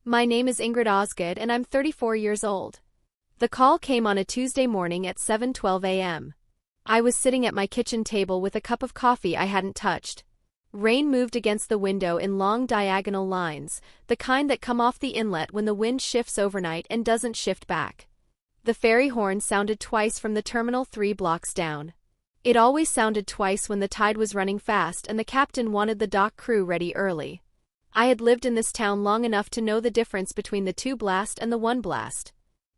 My name is Ingrid Osgood and I'm 34 years old. The call came on a Tuesday morning at 7:12 a.m. I was sitting at my kitchen table with a cup of coffee I hadn't touched. Rain moved against the window in long diagonal lines, the kind that come off the inlet when the wind shifts overnight and doesn't shift back. The ferry horn sounded twice from the terminal 3 blocks down. It always sounded twice when the tide was running fast and the captain wanted the dock crew ready early. I had lived in this town long enough to know the difference between the 2 blast and the 1 blast.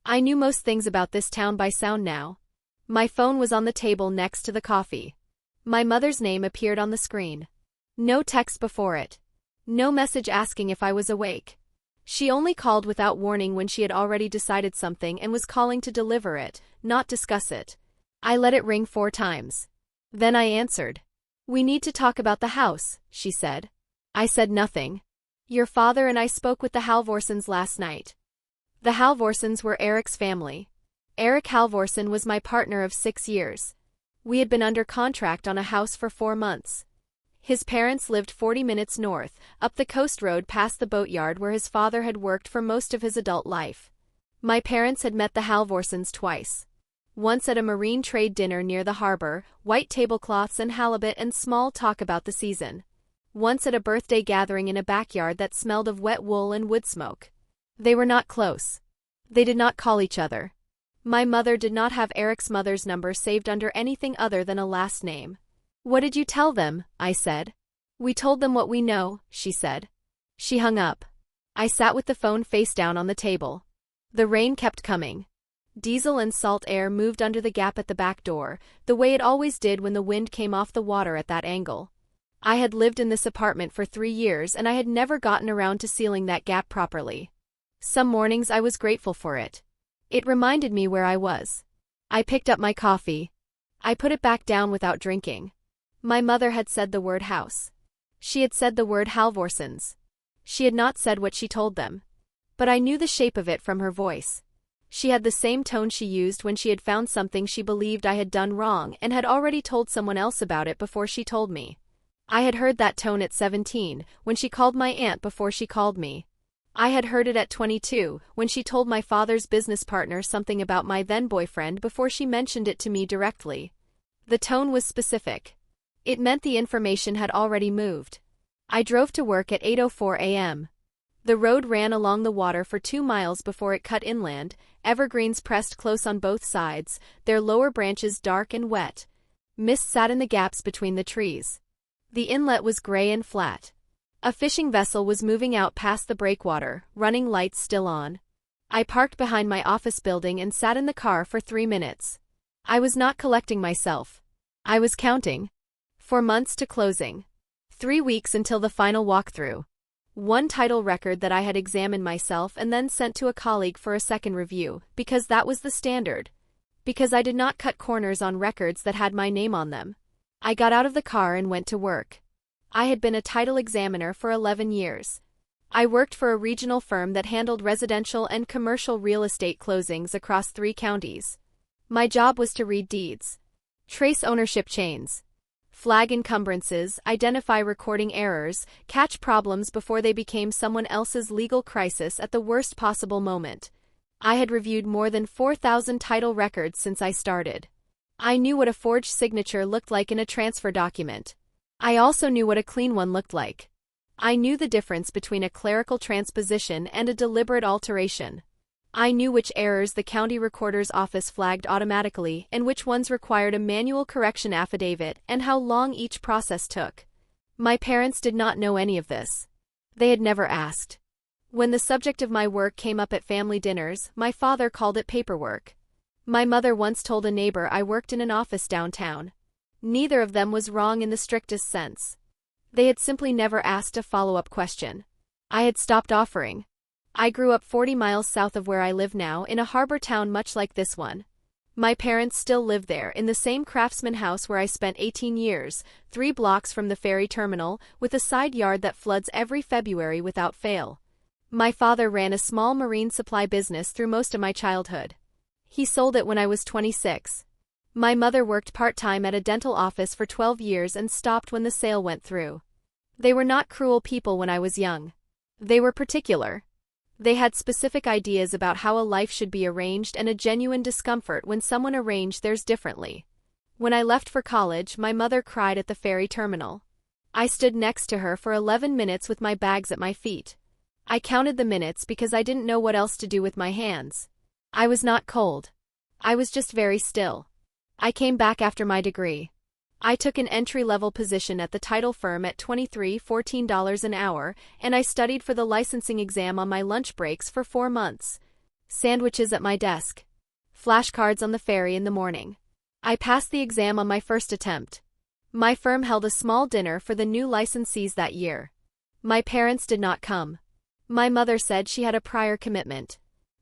I knew most things about this town by sound now. My phone was on the table next to the coffee. My mother's name appeared on the screen. No text before it. No message asking if I was awake. She only called without warning when she had already decided something and was calling to deliver it, not discuss it. I let it ring 4 times. Then I answered. "We need to talk about the house," she said. I said nothing. "Your father and I spoke with the Halvorsens last night." The Halvorsens were Eric's family. Eric Halvorsen was my partner of 6 years. We had been under contract on a house for 4 months. His parents lived 40 minutes north, up the coast road past the boatyard where his father had worked for most of his adult life. My parents had met the Halvorsens twice. Once at a marine trade dinner near the harbor, white tablecloths and halibut and small talk about the season. Once at a birthday gathering in a backyard that smelled of wet wool and wood smoke. They were not close. They did not call each other. My mother did not have Eric's mother's number saved under anything other than a last name. "What did you tell them?" I said. "We told them what we know," she said. She hung up. I sat with the phone face down on the table. The rain kept coming. Diesel and salt air moved under the gap at the back door, the way it always did when the wind came off the water at that angle. I had lived in this apartment for 3 years and I had never gotten around to sealing that gap properly. Some mornings I was grateful for it. It reminded me where I was. I picked up my coffee. I put it back down without drinking. My mother had said the word house. She had said the word Halvorsens. She had not said what she told them. But I knew the shape of it from her voice. She had the same tone she used when she had found something she believed I had done wrong and had already told someone else about it before she told me. I had heard that tone at 17, when she called my aunt before she called me. I had heard it at 22, when she told my father's business partner something about my then-boyfriend before she mentioned it to me directly. The tone was specific. It meant the information had already moved. I drove to work at 8:04 a.m. The road ran along the water for 2 miles before it cut inland, evergreens pressed close on both sides, their lower branches dark and wet. Mist sat in the gaps between the trees. The inlet was gray and flat. A fishing vessel was moving out past the breakwater, running lights still on. I parked behind my office building and sat in the car for 3 minutes. I was not collecting myself. I was counting. 4 months to closing. 3 weeks until the final walkthrough. 1 title record that I had examined myself and then sent to a colleague for a second review, because that was the standard. Because I did not cut corners on records that had my name on them. I got out of the car and went to work. I had been a title examiner for 11 years. I worked for a regional firm that handled residential and commercial real estate closings across 3 counties. My job was to read deeds, trace ownership chains, flag encumbrances, identify recording errors, catch problems before they became someone else's legal crisis at the worst possible moment. I had reviewed more than 4,000 title records since I started. I knew what a forged signature looked like in a transfer document. I also knew what a clean one looked like. I knew the difference between a clerical transposition and a deliberate alteration. I knew which errors the county recorder's office flagged automatically and which ones required a manual correction affidavit and how long each process took. My parents did not know any of this. They had never asked. When the subject of my work came up at family dinners, my father called it paperwork. My mother once told a neighbor I worked in an office downtown. Neither of them was wrong in the strictest sense. They had simply never asked a follow-up question. I had stopped offering. I grew up 40 miles south of where I live now in a harbor town much like this one. My parents still live there in the same craftsman house where I spent 18 years, 3 blocks from the ferry terminal, with a side yard that floods every February without fail. My father ran a small marine supply business through most of my childhood. He sold it when I was 26. My mother worked part-time at a dental office for 12 years and stopped when the sale went through. They were not cruel people when I was young. They were particular. They had specific ideas about how a life should be arranged and a genuine discomfort when someone arranged theirs differently. When I left for college, my mother cried at the ferry terminal. I stood next to her for 11 minutes with my bags at my feet. I counted the minutes because I didn't know what else to do with my hands. I was not cold. I was just very still. I came back after my degree. I took an entry-level position at the title firm at $14 an hour, and I studied for the licensing exam on my lunch breaks for 4 months. Sandwiches at my desk. Flashcards on the ferry in the morning. I passed the exam on my first attempt. My firm held a small dinner for the new licensees that year. My parents did not come. My mother said she had a prior commitment.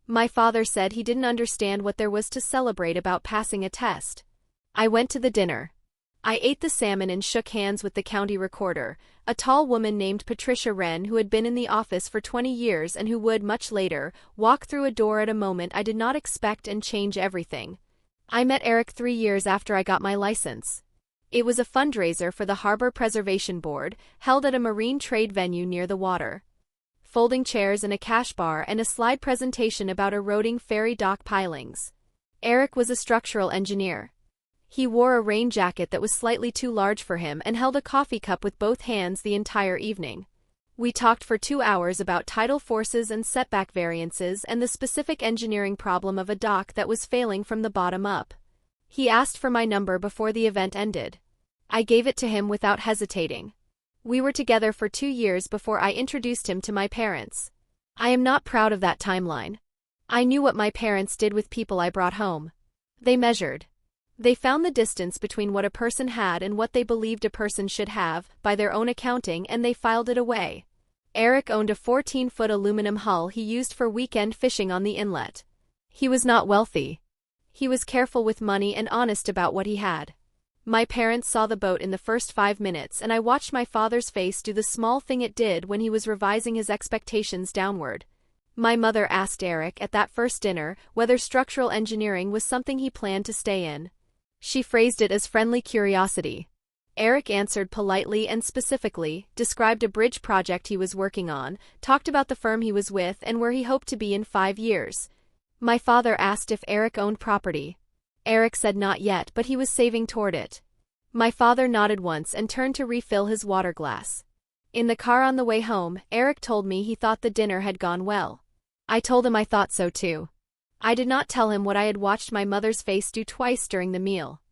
My father said he didn't understand what there was to celebrate about passing a test. I went to the dinner. I ate the salmon and shook hands with the county recorder, a tall woman named Patricia Wren who had been in the office for 20 years and who would, much later, walk through a door at a moment I did not expect and change everything. I met Eric 3 years after I got my license. It was a fundraiser for the Harbor Preservation Board, held at a marine trade venue near the water. Folding chairs and a cash bar and a slide presentation about eroding ferry dock pilings. Eric was a structural engineer. He wore a rain jacket that was slightly too large for him and held a coffee cup with both hands the entire evening. We talked for 2 hours about tidal forces and setback variances and the specific engineering problem of a dock that was failing from the bottom up. He asked for my number before the event ended. I gave it to him without hesitating. We were together for 2 years before I introduced him to my parents. I am not proud of that timeline. I knew what my parents did with people I brought home. They measured. They found the distance between what a person had and what they believed a person should have, by their own accounting, and they filed it away. Eric owned a 14-foot aluminum hull he used for weekend fishing on the inlet. He was not wealthy. He was careful with money and honest about what he had. My parents saw the boat in the first 5 minutes, and I watched my father's face do the small thing it did when he was revising his expectations downward. My mother asked Eric at that first dinner whether structural engineering was something he planned to stay in. She phrased it as friendly curiosity. Eric answered politely and specifically, described a bridge project he was working on, talked about the firm he was with and where he hoped to be in 5 years. My father asked if Eric owned property. Eric said not yet, but he was saving toward it. My father nodded once and turned to refill his water glass. In the car on the way home, Eric told me he thought the dinner had gone well. I told him I thought so too. I did not tell him what I had watched my mother's face do twice during the meal.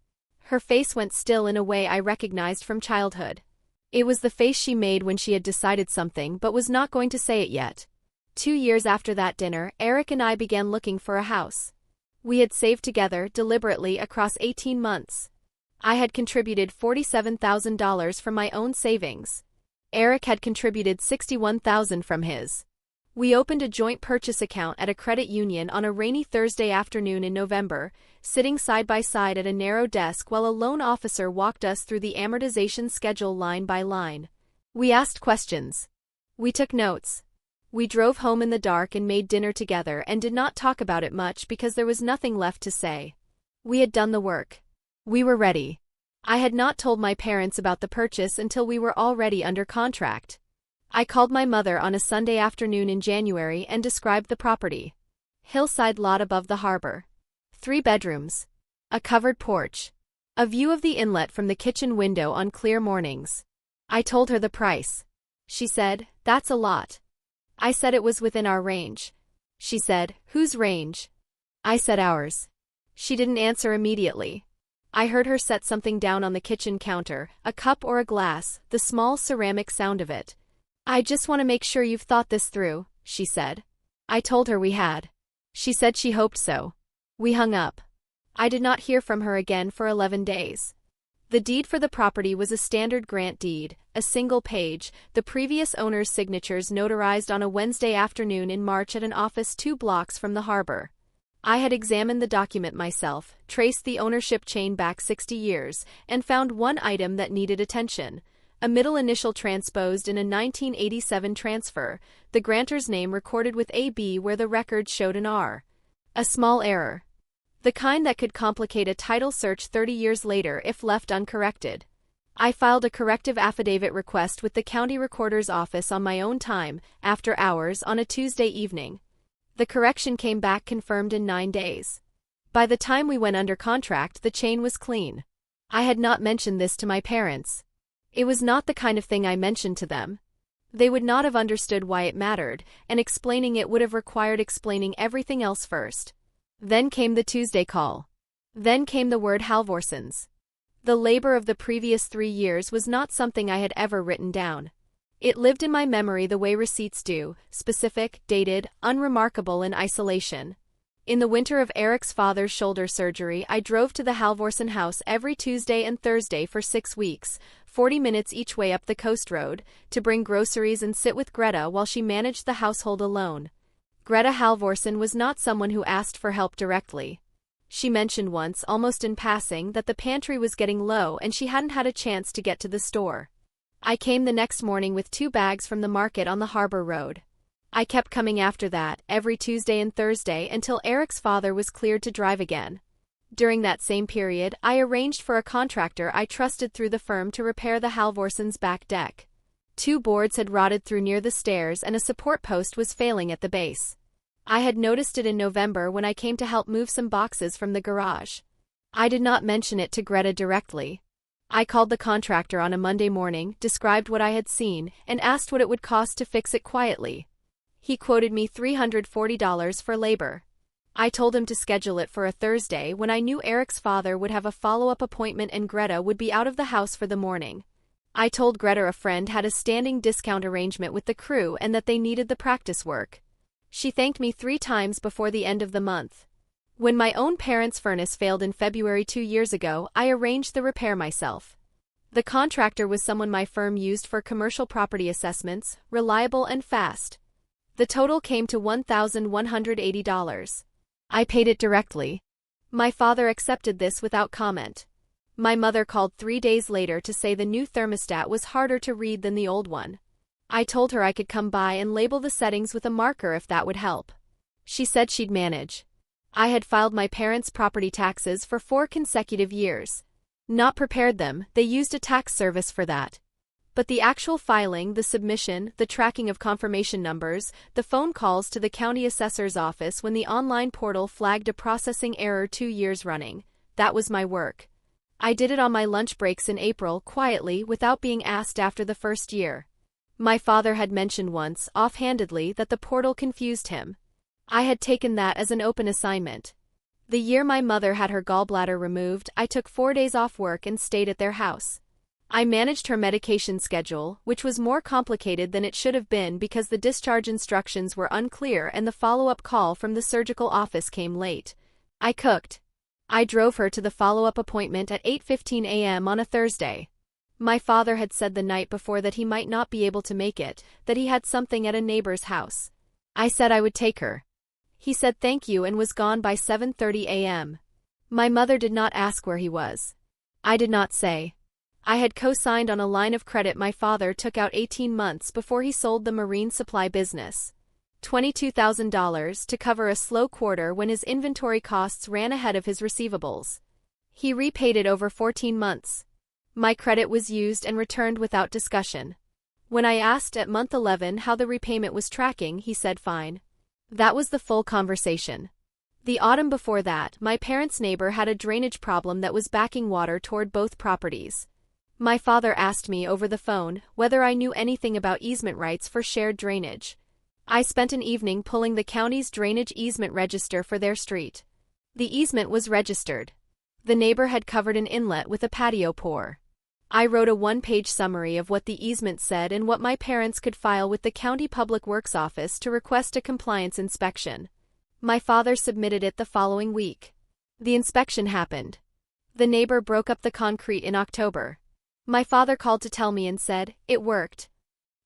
Her face went still in a way I recognized from childhood. It was the face she made when she had decided something but was not going to say it yet. 2 years after that dinner, Eric and I began looking for a house. We had saved together, deliberately, across 18 months. I had contributed $47,000 from my own savings. Eric had contributed $61,000 from his. We opened a joint purchase account at a credit union on a rainy Thursday afternoon in November, sitting side by side at a narrow desk while a loan officer walked us through the amortization schedule line by line. We asked questions. We took notes. We drove home in the dark and made dinner together and did not talk about it much because there was nothing left to say. We had done the work. We were ready. I had not told my parents about the purchase until we were already under contract. I called my mother on a Sunday afternoon in January and described the property. Hillside lot above the harbor. 3 bedrooms. A covered porch. A view of the inlet from the kitchen window on clear mornings. I told her the price. She said, "That's a lot." I said it was within our range. She said, "Whose range?" I said ours. She didn't answer immediately. I heard her set something down on the kitchen counter, a cup or a glass, the small ceramic sound of it. "I just want to make sure you've thought this through," she said. I told her we had. She said she hoped so. We hung up. I did not hear from her again for 11 days. The deed for the property was a standard grant deed, a single page, the previous owner's signatures notarized on a Wednesday afternoon in March at an office 2 blocks from the harbor. I had examined the document myself, traced the ownership chain back 60 years, and found one item that needed attention. A middle initial transposed in a 1987 transfer, the grantor's name recorded with AB where the record showed an R. A small error. The kind that could complicate a title search 30 years later if left uncorrected. I filed a corrective affidavit request with the county recorder's office on my own time, after hours, on a Tuesday evening. The correction came back confirmed in 9 days. By the time we went under contract, the chain was clean. I had not mentioned this to my parents. It was not the kind of thing I mentioned to them. They would not have understood why it mattered, and explaining it would have required explaining everything else first. Then came the Tuesday call. Then came the word Halvorsens. The labor of the previous 3 years was not something I had ever written down. It lived in my memory the way receipts do, specific, dated, unremarkable in isolation. In the winter of Eric's father's shoulder surgery, I drove to the Halvorsen house every Tuesday and Thursday for 6 weeks, 40 minutes each way up the coast road, to bring groceries and sit with Greta while she managed the household alone. Greta Halvorsen was not someone who asked for help directly. She mentioned once, almost in passing, that the pantry was getting low and she hadn't had a chance to get to the store. I came the next morning with 2 bags from the market on the harbor road. I kept coming after that, every Tuesday and Thursday, until Eric's father was cleared to drive again. During that same period, I arranged for a contractor I trusted through the firm to repair the Halvorsen's back deck. 2 boards had rotted through near the stairs and a support post was failing at the base. I had noticed it in November when I came to help move some boxes from the garage. I did not mention it to Greta directly. I called the contractor on a Monday morning, described what I had seen, and asked what it would cost to fix it quietly. He quoted me $340 for labor. I told him to schedule it for a Thursday when I knew Eric's father would have a follow-up appointment and Greta would be out of the house for the morning. I told Greta a friend had a standing discount arrangement with the crew and that they needed the practice work. She thanked me 3 times before the end of the month. When my own parents' furnace failed in February 2 years ago, I arranged the repair myself. The contractor was someone my firm used for commercial property assessments, reliable and fast. The total came to $1,180. I paid it directly. My father accepted this without comment. My mother called 3 days later to say the new thermostat was harder to read than the old one. I told her I could come by and label the settings with a marker if that would help. She said she'd manage. I had filed my parents' property taxes for 4 consecutive years. Not prepared them, they used a tax service for that. But the actual filing, the submission, the tracking of confirmation numbers, the phone calls to the county assessor's office when the online portal flagged a processing error 2 years running, that was my work. I did it on my lunch breaks in April, quietly, without being asked after the first year. My father had mentioned once, offhandedly, that the portal confused him. I had taken that as an open assignment. The year my mother had her gallbladder removed, I took 4 days off work and stayed at their house. I managed her medication schedule, which was more complicated than it should have been because the discharge instructions were unclear and the follow-up call from the surgical office came late. I cooked. I drove her to the follow-up appointment at 8:15 a.m. on a Thursday. My father had said the night before that he might not be able to make it, that he had something at a neighbor's house. I said I would take her. He said thank you and was gone by 7:30 a.m. My mother did not ask where he was. I did not say. I had co-signed on a line of credit my father took out 18 months before he sold the marine supply business. $22,000 to cover a slow quarter when his inventory costs ran ahead of his receivables. He repaid it over 14 months. My credit was used and returned without discussion. When I asked at month 11 how the repayment was tracking, he said fine. That was the full conversation. The autumn before that, my parents' neighbor had a drainage problem that was backing water toward both properties. My father asked me over the phone whether I knew anything about easement rights for shared drainage. I spent an evening pulling the county's drainage easement register for their street. The easement was registered. The neighbor had covered an inlet with a patio pour. I wrote a 1-page summary of what the easement said and what my parents could file with the County Public Works Office to request a compliance inspection. My father submitted it the following week. The inspection happened. The neighbor broke up the concrete in October. My father called to tell me and said, "It worked."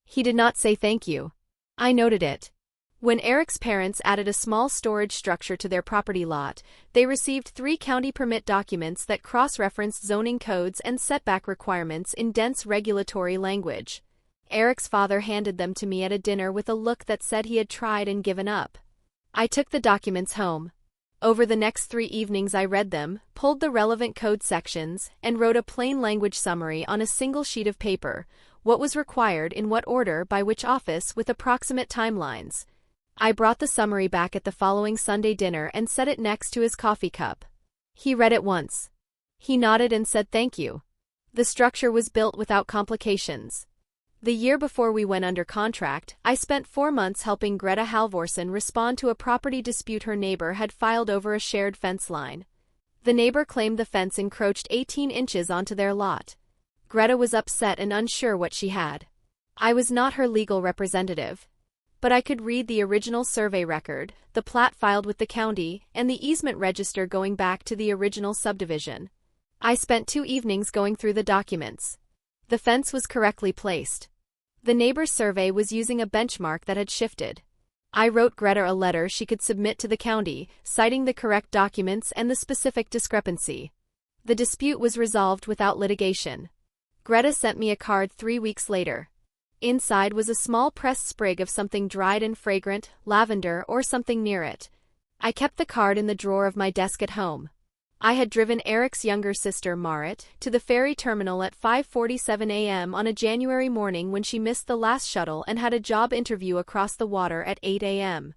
He did not say thank you. I noted it. When Eric's parents added a small storage structure to their property lot, they received 3 county permit documents that cross-referenced zoning codes and setback requirements in dense regulatory language. Eric's father handed them to me at a dinner with a look that said he had tried and given up. I took the documents home. Over the next 3 evenings I read them, pulled the relevant code sections, and wrote a plain language summary on a single sheet of paper, what was required in what order by which office with approximate timelines. I brought the summary back at the following Sunday dinner and set it next to his coffee cup. He read it once. He nodded and said thank you. The structure was built without complications. The year before we went under contract, I spent 4 months helping Greta Halvorsen respond to a property dispute her neighbor had filed over a shared fence line. The neighbor claimed the fence encroached 18 inches onto their lot. Greta was upset and unsure what she had. I was not her legal representative. But I could read the original survey record, the plat filed with the county, and the easement register going back to the original subdivision. I spent 2 evenings going through the documents. The fence was correctly placed. The neighbor's survey was using a benchmark that had shifted. I wrote Greta a letter she could submit to the county, citing the correct documents and the specific discrepancy. The dispute was resolved without litigation. Greta sent me a card 3 weeks later. Inside was a small pressed sprig of something dried and fragrant, lavender or something near it. I kept the card in the drawer of my desk at home. I had driven Eric's younger sister, Marit, to the ferry terminal at 5:47 a.m. on a January morning when she missed the last shuttle and had a job interview across the water at 8 a.m.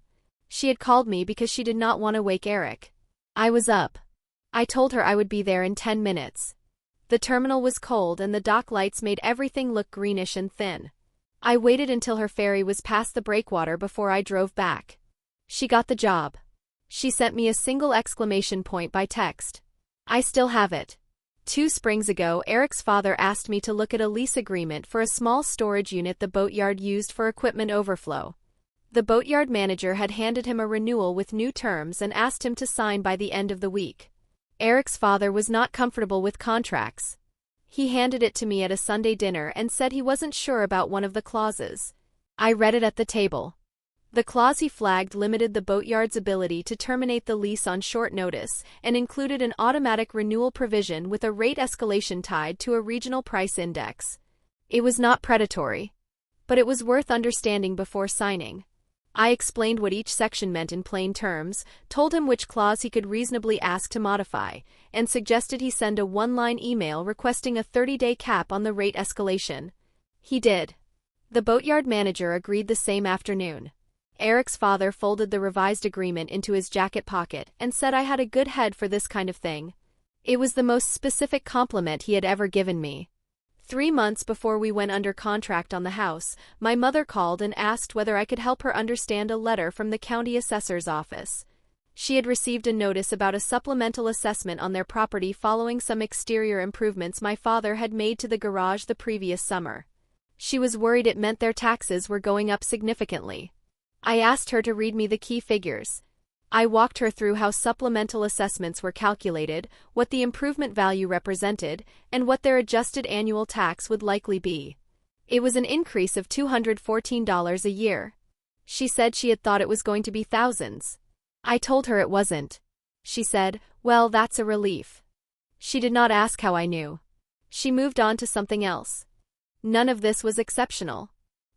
She had called me because she did not want to wake Eric. I was up. I told her I would be there in 10 minutes. The terminal was cold and the dock lights made everything look greenish and thin. I waited until her ferry was past the breakwater before I drove back. She got the job. She sent me a single exclamation point by text. I still have it. 2 springs ago, Eric's father asked me to look at a lease agreement for a small storage unit the boatyard used for equipment overflow. The boatyard manager had handed him a renewal with new terms and asked him to sign by the end of the week. Eric's father was not comfortable with contracts. He handed it to me at a Sunday dinner and said he wasn't sure about one of the clauses. I read it at the table. The clause he flagged limited the boatyard's ability to terminate the lease on short notice and included an automatic renewal provision with a rate escalation tied to a regional price index. It was not predatory, but it was worth understanding before signing. I explained what each section meant in plain terms, told him which clause he could reasonably ask to modify, and suggested he send a 1-line email requesting a 30-day cap on the rate escalation. He did. The boatyard manager agreed the same afternoon. Eric's father folded the revised agreement into his jacket pocket and said I had a good head for this kind of thing. It was the most specific compliment he had ever given me. 3 months before we went under contract on the house, my mother called and asked whether I could help her understand a letter from the county assessor's office. She had received a notice about a supplemental assessment on their property following some exterior improvements my father had made to the garage the previous summer. She was worried it meant their taxes were going up significantly. I asked her to read me the key figures. I walked her through how supplemental assessments were calculated, what the improvement value represented, and what their adjusted annual tax would likely be. It was an increase of $214 a year. She said she had thought it was going to be thousands. I told her it wasn't. She said, "Well, that's a relief." She did not ask how I knew. She moved on to something else. None of this was exceptional.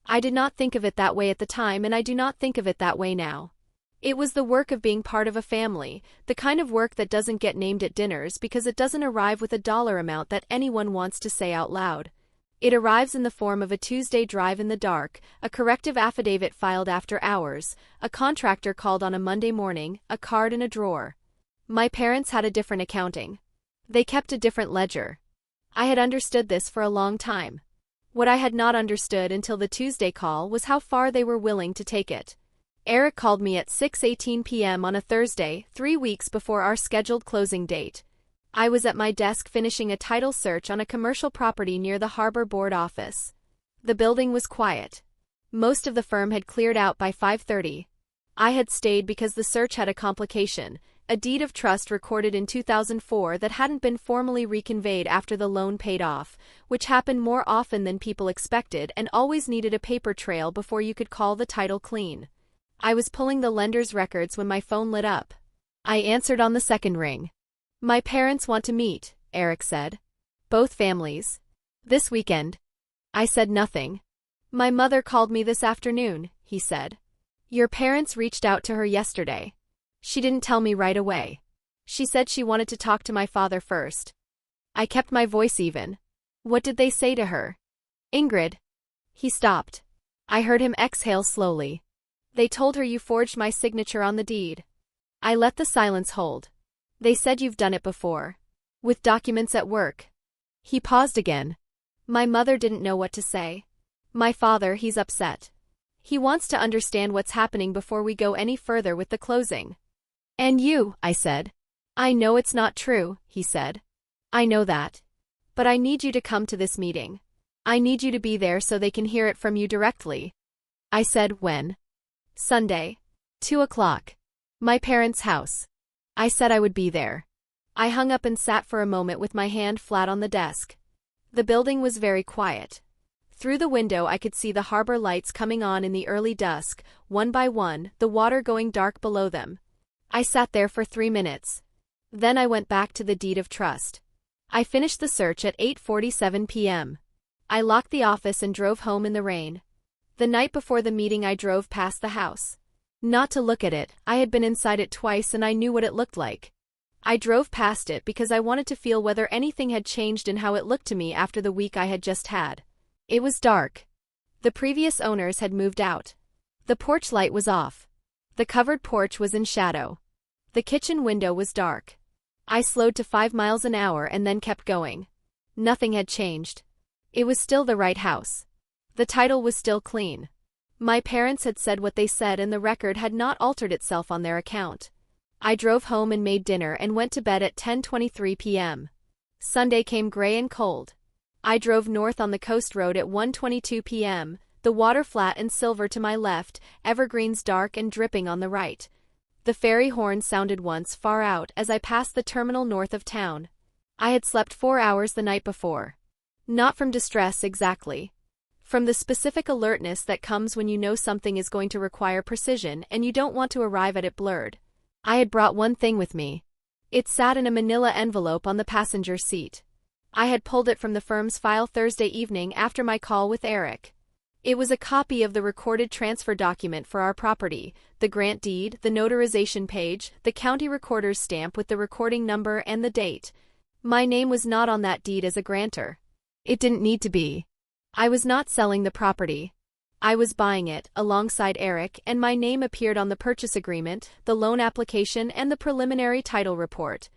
I did not think of it that way at the time, and I do not think of it that way now. It was the work of being part of a family, the kind of work that doesn't get named at dinners because it doesn't arrive with a dollar amount that anyone wants to say out loud. It arrives in the form of a Tuesday drive in the dark, a corrective affidavit filed after hours, a contractor called on a Monday morning, a card in a drawer. My parents had a different accounting. They kept a different ledger. I had understood this for a long time. What I had not understood until the Tuesday call was how far they were willing to take it. Eric called me at 6:18 p.m. on a Thursday, 3 weeks before our scheduled closing date. I was at my desk finishing a title search on a commercial property near the Harbor Board office. The building was quiet. Most of the firm had cleared out by 5:30. I had stayed because the search had a complication, a deed of trust recorded in 2004 that hadn't been formally reconveyed after the loan paid off, which happened more often than people expected and always needed a paper trail before you could call the title clean. I was pulling the lender's records when my phone lit up. I answered on the second ring. "My parents want to meet," Eric said. "Both families. This weekend." I said nothing. "My mother called me this afternoon," he said. "Your parents reached out to her yesterday. She didn't tell me right away. She said she wanted to talk to my father first. I kept my voice even. What did they say to her? Ingrid. He stopped. I heard him exhale slowly. They told her you forged my signature on the deed. I let the silence hold. They said you've done it before. With documents at work. He paused again. My mother didn't know what to say. My father, he's upset. He wants to understand what's happening before we go any further with the closing. And you, I said. I know it's not true, he said. I know that. But I need you to come to this meeting. I need you to be there so they can hear it from you directly. I said, when? Sunday. 2 o'clock. My parents' house. I said I would be there. I hung up and sat for a moment with my hand flat on the desk. The building was very quiet. Through the window I could see the harbor lights coming on in the early dusk, one by one, the water going dark below them. I sat there for 3 minutes. Then I went back to the deed of trust. I finished the search at 8:47 p.m. I locked the office and drove home in the rain. The night before the meeting I drove past the house. Not to look at it, I had been inside it twice and I knew what it looked like. I drove past it because I wanted to feel whether anything had changed in how it looked to me after the week I had just had. It was dark. The previous owners had moved out. The porch light was off. The covered porch was in shadow. The kitchen window was dark. I slowed to 5 miles an hour and then kept going. Nothing had changed. It was still the right house. The title was still clean. My parents had said what they said and the record had not altered itself on their account. I drove home and made dinner and went to bed at 10:23 p.m. Sunday came gray and cold. I drove north on the coast road at 1:22 p.m., the water flat and silver to my left, evergreens dark and dripping on the right. The ferry horn sounded once far out as I passed the terminal north of town. I had slept 4 hours the night before. Not from distress exactly. From the specific alertness that comes when you know something is going to require precision and you don't want to arrive at it blurred. I had brought one thing with me. It sat in a manila envelope on the passenger seat. I had pulled it from the firm's file Thursday evening after my call with Eric. It was a copy of the recorded transfer document for our property, the grant deed, the notarization page, the county recorder's stamp with the recording number and the date. My name was not on that deed as a grantor. It didn't need to be. I was not selling the property. I was buying it, alongside Eric, and my name appeared on the purchase agreement, the loan application and the preliminary title report.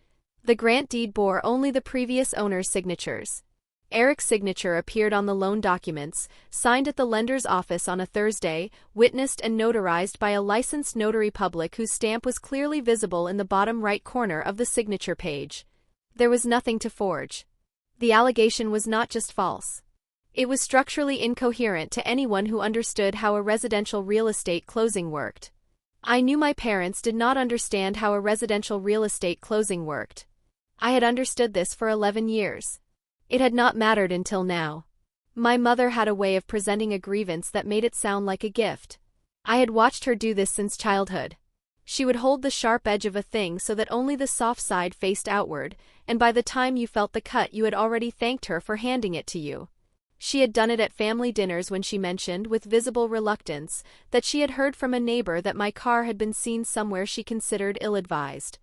The grant deed bore only the previous owner's signatures. Eric's signature appeared on the loan documents, signed at the lender's office on a Thursday, witnessed and notarized by a licensed notary public whose stamp was clearly visible in the bottom right corner of the signature page. There was nothing to forge. The allegation was not just false. It was structurally incoherent to anyone who understood how a residential real estate closing worked. I knew my parents did not understand how a residential real estate closing worked. I had understood this for 11 years. It had not mattered until now. My mother had a way of presenting a grievance that made it sound like a gift. I had watched her do this since childhood. She would hold the sharp edge of a thing so that only the soft side faced outward, and by the time you felt the cut you had already thanked her for handing it to you. She had done it at family dinners when she mentioned, with visible reluctance, that she had heard from a neighbor that my car had been seen somewhere she considered ill-advised.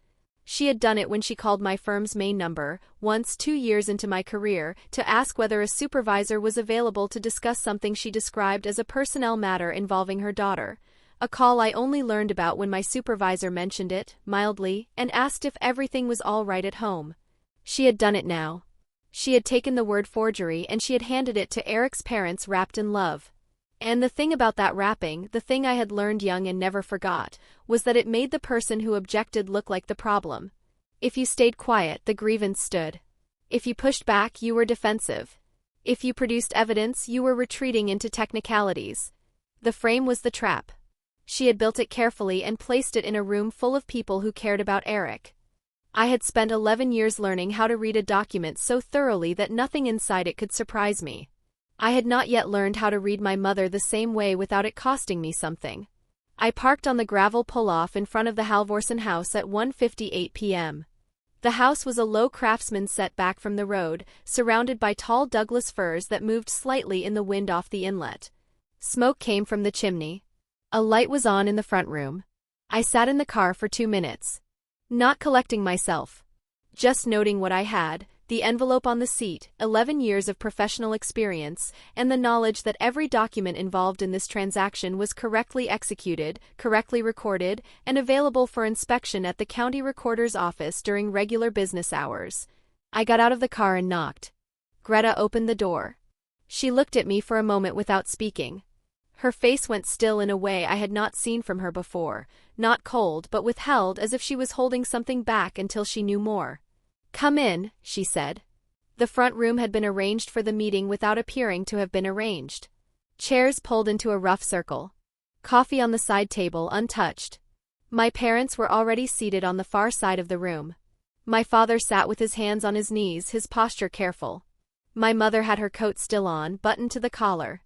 She had done it when she called my firm's main number, once 2 years into my career, to ask whether a supervisor was available to discuss something she described as a personnel matter involving her daughter. A call I only learned about when my supervisor mentioned it, mildly, and asked if everything was all right at home. She had done it now. She had taken the word forgery and she had handed it to Eric's parents wrapped in love. And the thing about that wrapping, the thing I had learned young and never forgot, was that it made the person who objected look like the problem. If you stayed quiet, the grievance stood. If you pushed back, you were defensive. If you produced evidence, you were retreating into technicalities. The frame was the trap. She had built it carefully and placed it in a room full of people who cared about Eric. I had spent 11 years learning how to read a document so thoroughly that nothing inside it could surprise me. I had not yet learned how to read my mother the same way without it costing me something. I parked on the gravel pull-off in front of the Halvorsen house at 1:58 p.m. The house was a low craftsman set back from the road, surrounded by tall Douglas firs that moved slightly in the wind off the inlet. Smoke came from the chimney. A light was on in the front room. I sat in the car for 2 minutes. Not collecting myself. Just noting what I had, the envelope on the seat, 11 years of professional experience, and the knowledge that every document involved in this transaction was correctly executed, correctly recorded, and available for inspection at the county recorder's office during regular business hours. I got out of the car and knocked. Greta opened the door. She looked at me for a moment without speaking. Her face went still in a way I had not seen from her before, not cold but withheld as if she was holding something back until she knew more. "Come in," she said. The front room had been arranged for the meeting without appearing to have been arranged. Chairs pulled into a rough circle. Coffee on the side table untouched. My parents were already seated on the far side of the room. My father sat with his hands on his knees, his posture careful. My mother had her coat still on, buttoned to the collar.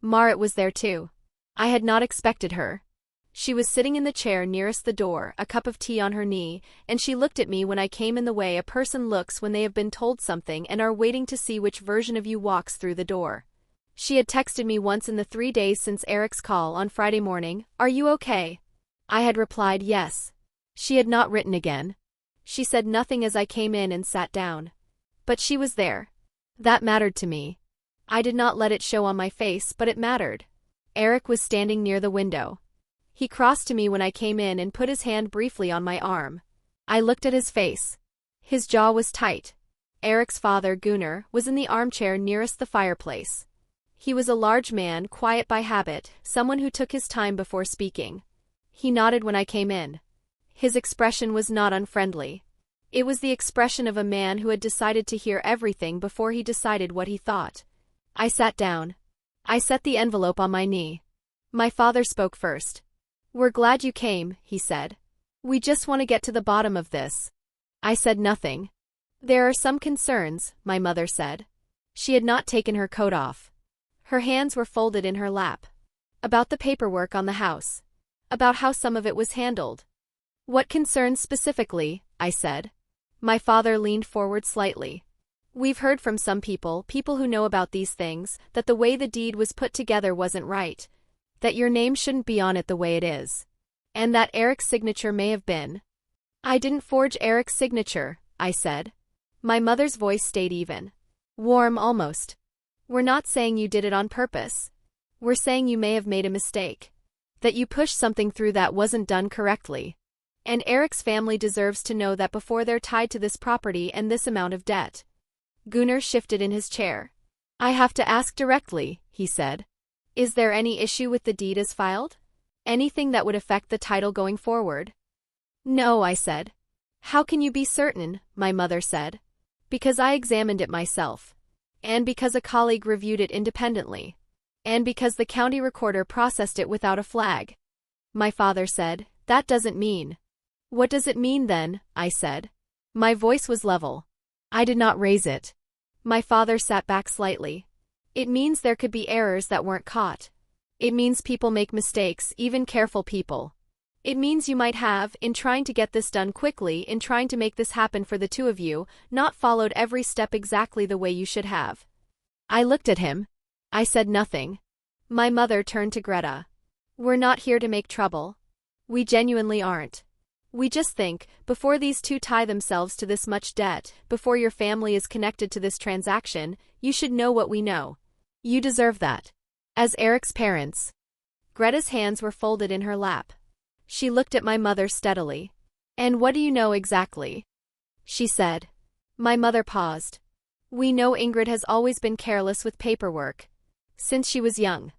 Marit was there too. I had not expected her. She was sitting in the chair nearest the door, a cup of tea on her knee, and she looked at me when I came in the way a person looks when they have been told something and are waiting to see which version of you walks through the door. She had texted me once in the 3 days since Eric's call on Friday morning, "Are you okay?" I had replied yes. She had not written again. She said nothing as I came in and sat down. But she was there. That mattered to me. I did not let it show on my face, but it mattered. Eric was standing near the window. He crossed to me when I came in and put his hand briefly on my arm. I looked at his face. His jaw was tight. Eric's father, Gunnar, was in the armchair nearest the fireplace. He was a large man, quiet by habit, someone who took his time before speaking. He nodded when I came in. His expression was not unfriendly. It was the expression of a man who had decided to hear everything before he decided what he thought. I sat down. I set the envelope on my knee. My father spoke first. "We're glad you came," he said. "We just want to get to the bottom of this." I said nothing. "There are some concerns," my mother said. She had not taken her coat off. Her hands were folded in her lap. "About the paperwork on the house. About how some of it was handled." "What concerns specifically?" I said. My father leaned forward slightly. "We've heard from some people who know about these things, that the way the deed was put together wasn't right. That your name shouldn't be on it the way it is. And that Eric's signature may have been." "I didn't forge Eric's signature," I said. My mother's voice stayed even. Warm almost. "We're not saying you did it on purpose. We're saying you may have made a mistake. That you pushed something through that wasn't done correctly. And Eric's family deserves to know that before they're tied to this property and this amount of debt." Gunnar shifted in his chair. "I have to ask directly," he said. "Is there any issue with the deed as filed? Anything that would affect the title going forward?" "No," I said. "How can you be certain?" my mother said. "Because I examined it myself. And because a colleague reviewed it independently. And because the county recorder processed it without a flag." My father said, "That doesn't mean." "What does it mean then?" I said. My voice was level. I did not raise it. My father sat back slightly. "It means there could be errors that weren't caught. It means people make mistakes, even careful people. It means you might have, in trying to get this done quickly, in trying to make this happen for the two of you, not followed every step exactly the way you should have." I looked at him. I said nothing. My mother turned to Greta. "We're not here to make trouble. We genuinely aren't. We just think, before these two tie themselves to this much debt, before your family is connected to this transaction, you should know what we know. You deserve that. As Eric's parents." Greta's hands were folded in her lap. She looked at my mother steadily. "And what do you know exactly?" she said. My mother paused. "We know Ingrid has always been careless with paperwork. Since she was young.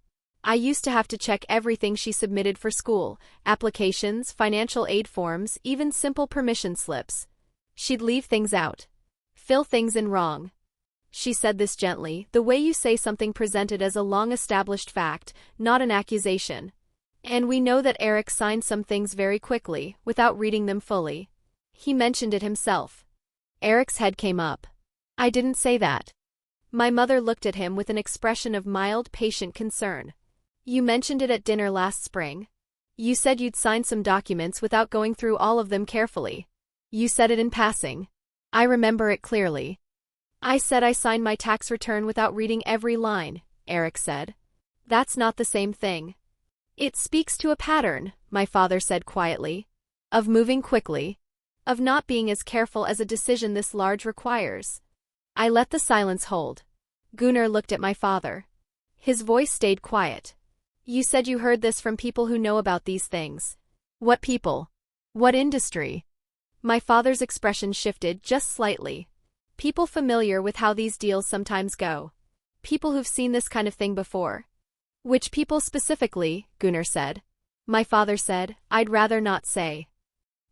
I used to have to check everything she submitted for school, applications, financial aid forms, even simple permission slips. She'd leave things out. Fill things in wrong." She said this gently, the way you say something presented as a long-established fact, not an accusation. "And we know that Eric signed some things very quickly, without reading them fully. He mentioned it himself." Eric's head came up. "I didn't say that." My mother looked at him with an expression of mild, patient concern. "You mentioned it at dinner last spring. You said you'd signed some documents without going through all of them carefully. You said it in passing. I remember it clearly." "I said I signed my tax return without reading every line," Eric said. "That's not the same thing." "It speaks to a pattern," my father said quietly. Of moving quickly. Of not being as careful as a decision this large requires. I let the silence hold. Gunnar looked at my father. His voice stayed quiet. You said you heard this from people who know about these things. What people? What industry? My father's expression shifted just slightly. People familiar with how these deals sometimes go. People who've seen this kind of thing before. Which people specifically? Gunnar said. My father said, I'd rather not say.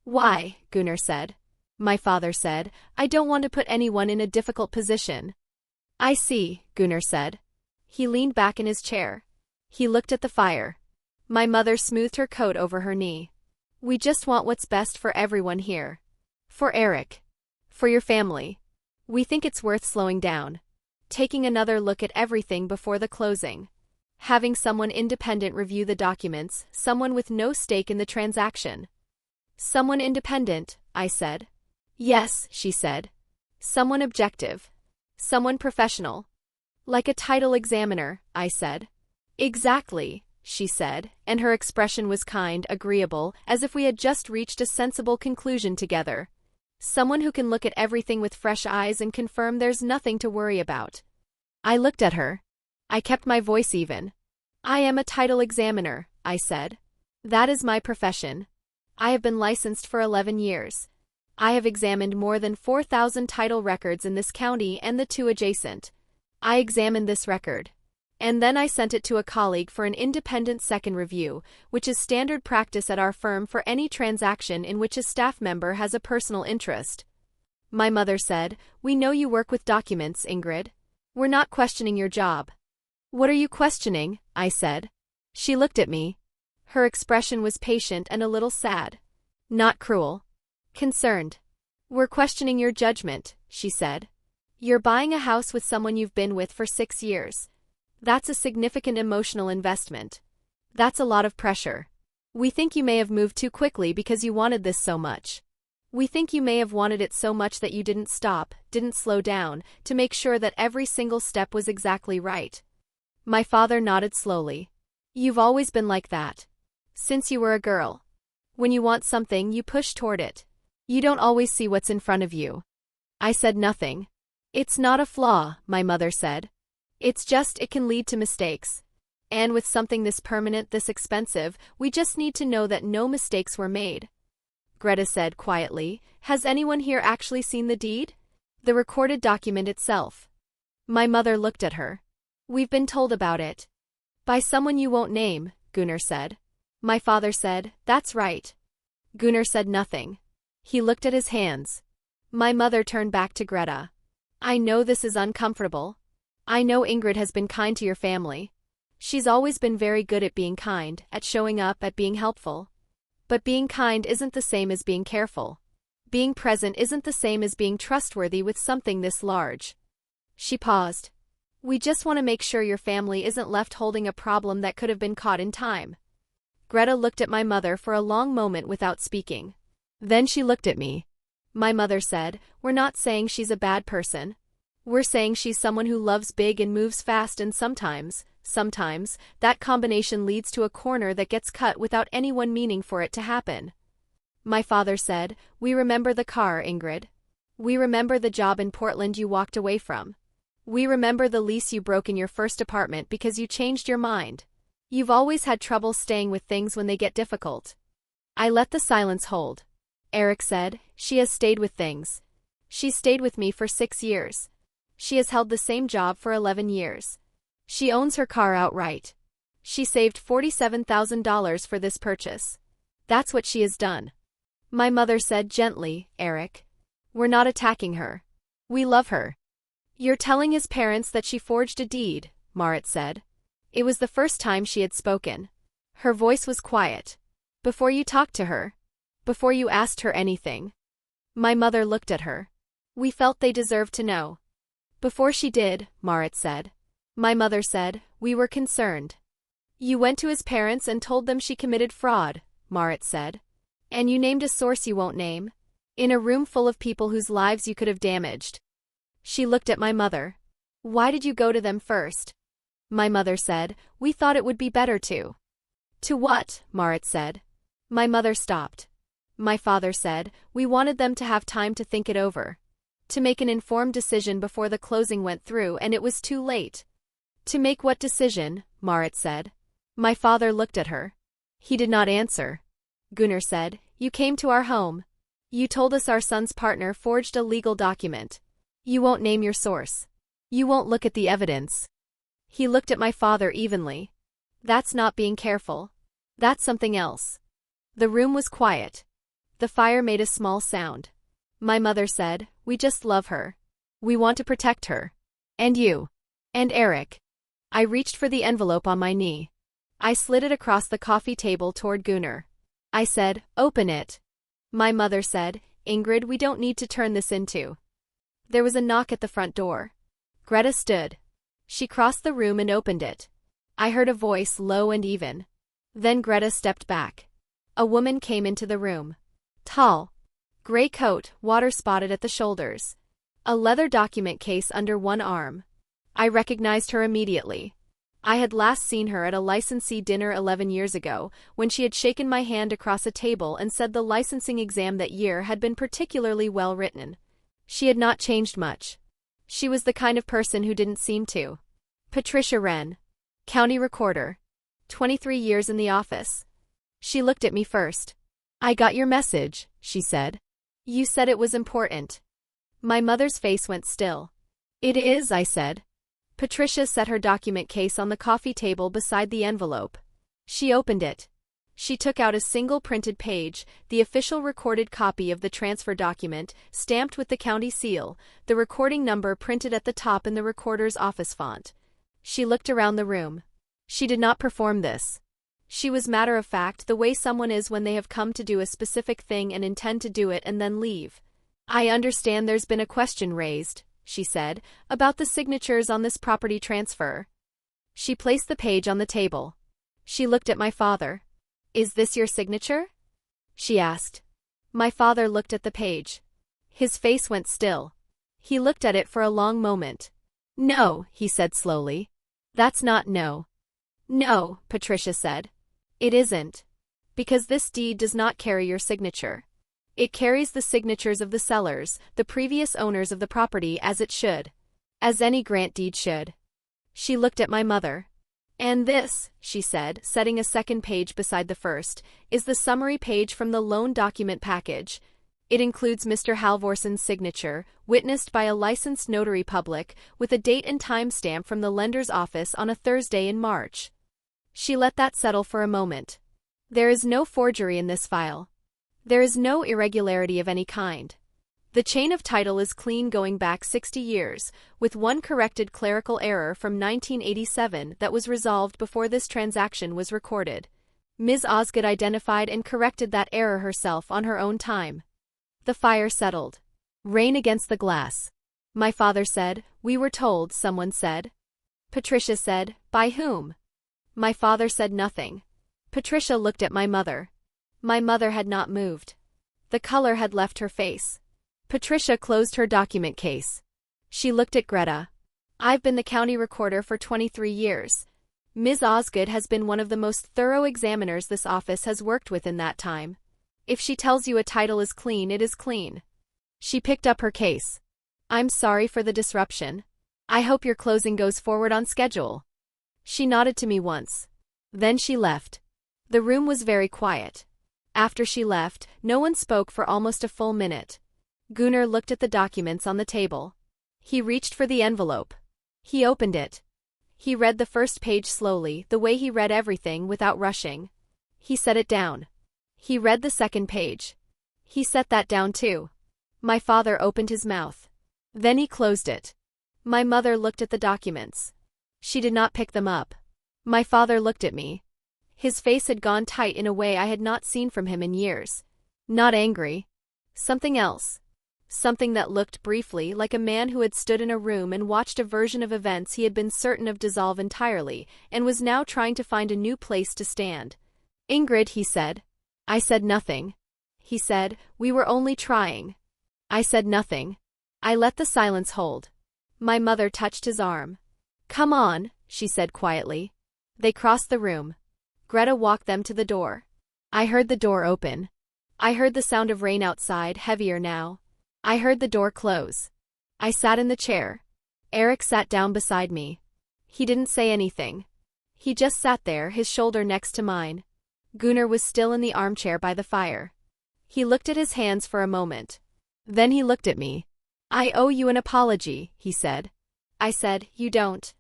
Why? Gunnar said. My father said, I don't want to put anyone in a difficult position. I see, Gunnar said. He leaned back in his chair. He looked at the fire. My mother smoothed her coat over her knee. We just want what's best for everyone here. For Eric. For your family. We think it's worth slowing down. Taking another look at everything before the closing. Having someone independent review the documents, someone with no stake in the transaction. Someone independent, I said. Yes, she said. Someone objective. Someone professional. Like a title examiner, I said. Exactly, she said, and her expression was kind, agreeable, as if we had just reached a sensible conclusion together. Someone who can look at everything with fresh eyes and confirm there's nothing to worry about. I looked at her. I kept my voice even. I am a title examiner, I said. That is my profession. I have been licensed for 11 years. I have examined more than 4,000 title records in this county and the two adjacent. I examined this record. And then I sent it to a colleague for an independent second review, which is standard practice at our firm for any transaction in which a staff member has a personal interest. My mother said, We know you work with documents, Ingrid. We're not questioning your job. What are you questioning? I said. She looked at me. Her expression was patient and a little sad. Not cruel. Concerned. We're questioning your judgment, she said. You're buying a house with someone you've been with for 6 years. That's a significant emotional investment. That's a lot of pressure. We think you may have moved too quickly because you wanted this so much. We think you may have wanted it so much that you didn't stop, didn't slow down, to make sure that every single step was exactly right. My father nodded slowly. You've always been like that. Since you were a girl. When you want something, you push toward it. You don't always see what's in front of you. I said nothing. It's not a flaw, my mother said. It's just it can lead to mistakes. And with something this permanent, this expensive, we just need to know that no mistakes were made. Greta said quietly, Has anyone here actually seen the deed? The recorded document itself. My mother looked at her. We've been told about it. By someone you won't name, Gunnar said. My father said, That's right. Gunnar said nothing. He looked at his hands. My mother turned back to Greta. I know this is uncomfortable. I know Ingrid has been kind to your family. She's always been very good at being kind, at showing up, at being helpful. But being kind isn't the same as being careful. Being present isn't the same as being trustworthy with something this large. She paused. We just want to make sure your family isn't left holding a problem that could have been caught in time. Greta looked at my mother for a long moment without speaking. Then she looked at me. My mother said, We're not saying she's a bad person. We're saying she's someone who loves big and moves fast, and sometimes, that combination leads to a corner that gets cut without anyone meaning for it to happen. My father said, We remember the car, Ingrid. We remember the job in Portland you walked away from. We remember the lease you broke in your first apartment because you changed your mind. You've always had trouble staying with things when they get difficult. I let the silence hold. Eric said, She has stayed with things. She's stayed with me for 6 years. She has held the same job for 11 years. She owns her car outright. She saved $47,000 for this purchase. That's what she has done. My mother said gently, Eric. We're not attacking her. We love her. You're telling his parents that she forged a deed, Marit said. It was the first time she had spoken. Her voice was quiet. Before you talked to her. Before you asked her anything. My mother looked at her. We felt they deserved to know. Before she did, Marit said. My mother said, We were concerned. You went to his parents and told them she committed fraud, Marit said. And you named a source you won't name. In a room full of people whose lives you could have damaged. She looked at my mother. Why did you go to them first? My mother said, We thought it would be better to. To what? Marit said. My mother stopped. My father said, we wanted them to have time to think it over. To make an informed decision before the closing went through, and it was too late. To make what decision? Marit said. My father looked at her. He did not answer. Gunnar said, you came to our home. You told us our son's partner forged a legal document. You won't name your source. You won't look at the evidence. He looked at my father evenly. That's not being careful. That's something else. The room was quiet. The fire made a small sound. My mother said, we just love her. We want to protect her. And you. And Eric. I reached for the envelope on my knee. I slid it across the coffee table toward Gunnar. I said, open it. My mother said, Ingrid, we don't need to turn this into. There was a knock at the front door. Greta stood. She crossed the room and opened it. I heard a voice low and even. Then Greta stepped back. A woman came into the room. Tall. Gray coat, water-spotted at the shoulders. A leather document case under one arm. I recognized her immediately. I had last seen her at a licensee dinner 11 years ago, when she had shaken my hand across a table and said the licensing exam that year had been particularly well written. She had not changed much. She was the kind of person who didn't seem to. Patricia Wren. County Recorder. 23 years in the office. She looked at me first. I got your message, she said. You said it was important. My mother's face went still. It is, I said. Patricia set her document case on the coffee table beside the envelope. She opened it. She took out a single printed page, the official recorded copy of the transfer document, stamped with the county seal, the recording number printed at the top in the recorder's office font. She looked around the room. She did not perform this. She was matter-of-fact, the way someone is when they have come to do a specific thing and intend to do it and then leave. I understand there's been a question raised, she said, about the signatures on this property transfer. She placed the page on the table. She looked at my father. Is this your signature? She asked. My father looked at the page. His face went still. He looked at it for a long moment. No, he said slowly. That's not no. No, Patricia said. It isn't. Because this deed does not carry your signature. It carries the signatures of the sellers, the previous owners of the property, as it should. As any grant deed should. She looked at my mother. And this, she said, setting a second page beside the first, is the summary page from the loan document package. It includes Mr. Halvorson's signature, witnessed by a licensed notary public, with a date and time stamp from the lender's office on a Thursday in March. She let that settle for a moment. There is no forgery in this file. There is no irregularity of any kind. The chain of title is clean going back 60 years, with one corrected clerical error from 1987 that was resolved before this transaction was recorded. Ms. Osgood identified and corrected that error herself on her own time. The fire settled. Rain against the glass. My father said, we were told, someone said. Patricia said, by whom? My father said nothing. Patricia looked at my mother. My mother had not moved. The color had left her face. Patricia closed her document case. She looked at Greta. I've been the county recorder for 23 years. Ms. Osgood has been one of the most thorough examiners this office has worked with in that time. If she tells you a title is clean, it is clean. She picked up her case. I'm sorry for the disruption. I hope your closing goes forward on schedule. She nodded to me once. Then she left. The room was very quiet. After she left, no one spoke for almost a full minute. Gunnar looked at the documents on the table. He reached for the envelope. He opened it. He read the first page slowly, the way he read everything, without rushing. He set it down. He read the second page. He set that down too. My father opened his mouth. Then he closed it. My mother looked at the documents. She did not pick them up. My father looked at me. His face had gone tight in a way I had not seen from him in years. Not angry. Something else. Something that looked briefly like a man who had stood in a room and watched a version of events he had been certain of dissolve entirely, and was now trying to find a new place to stand. Ingrid, he said. I said nothing. He said, we were only trying. I said nothing. I let the silence hold. My mother touched his arm. Come on, she said quietly. They crossed the room. Greta walked them to the door. I heard the door open. I heard the sound of rain outside, heavier now. I heard the door close. I sat in the chair. Eric sat down beside me. He didn't say anything. He just sat there, his shoulder next to mine. Gunnar was still in the armchair by the fire. He looked at his hands for a moment. Then he looked at me. I owe you an apology, he said. I said, you don't.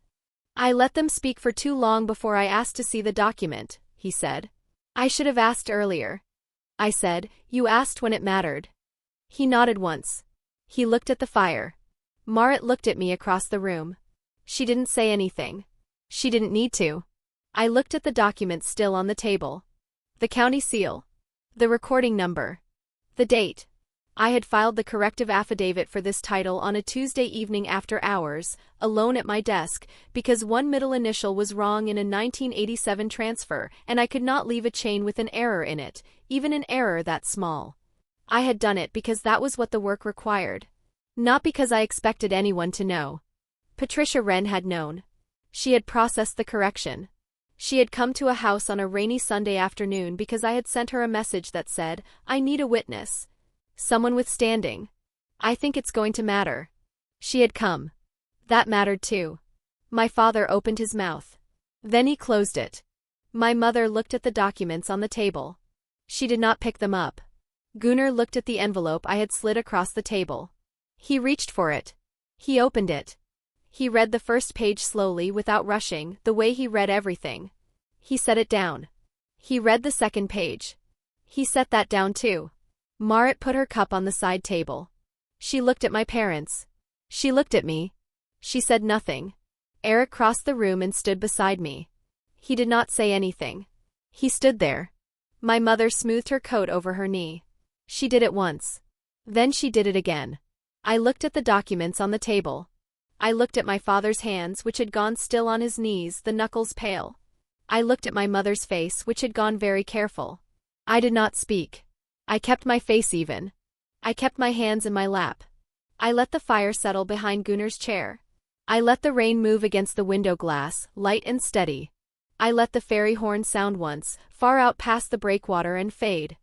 I let them speak for too long before I asked to see the document, he said. I should have asked earlier. I said, you asked when it mattered. He nodded once. He looked at the fire. Marit looked at me across the room. She didn't say anything. She didn't need to. I looked at the document still on the table. The county seal. The recording number. The date. I had filed the corrective affidavit for this title on a Tuesday evening after hours, alone at my desk, because one middle initial was wrong in a 1987 transfer, and I could not leave a chain with an error in it, even an error that small. I had done it because that was what the work required. Not because I expected anyone to know. Patricia Wren had known. She had processed the correction. She had come to a house on a rainy Sunday afternoon because I had sent her a message that said, I need a witness. Someone with standing. I think it's going to matter. She had come. That mattered too. My father opened his mouth. Then he closed it. My mother looked at the documents on the table. She did not pick them up. Gunnar looked at the envelope I had slid across the table. He reached for it. He opened it. He read the first page slowly without rushing, the way he read everything. He set it down. He read the second page. He set that down too. Marit put her cup on the side table. She looked at my parents. She looked at me. She said nothing. Eric crossed the room and stood beside me. He did not say anything. He stood there. My mother smoothed her coat over her knee. She did it once. Then she did it again. I looked at the documents on the table. I looked at my father's hands, which had gone still on his knees, the knuckles pale. I looked at my mother's face, which had gone very careful. I did not speak. I kept my face even. I kept my hands in my lap. I let the fire settle behind Gunnar's chair. I let the rain move against the window glass, light and steady. I let the ferry horn sound once, far out past the breakwater, and fade.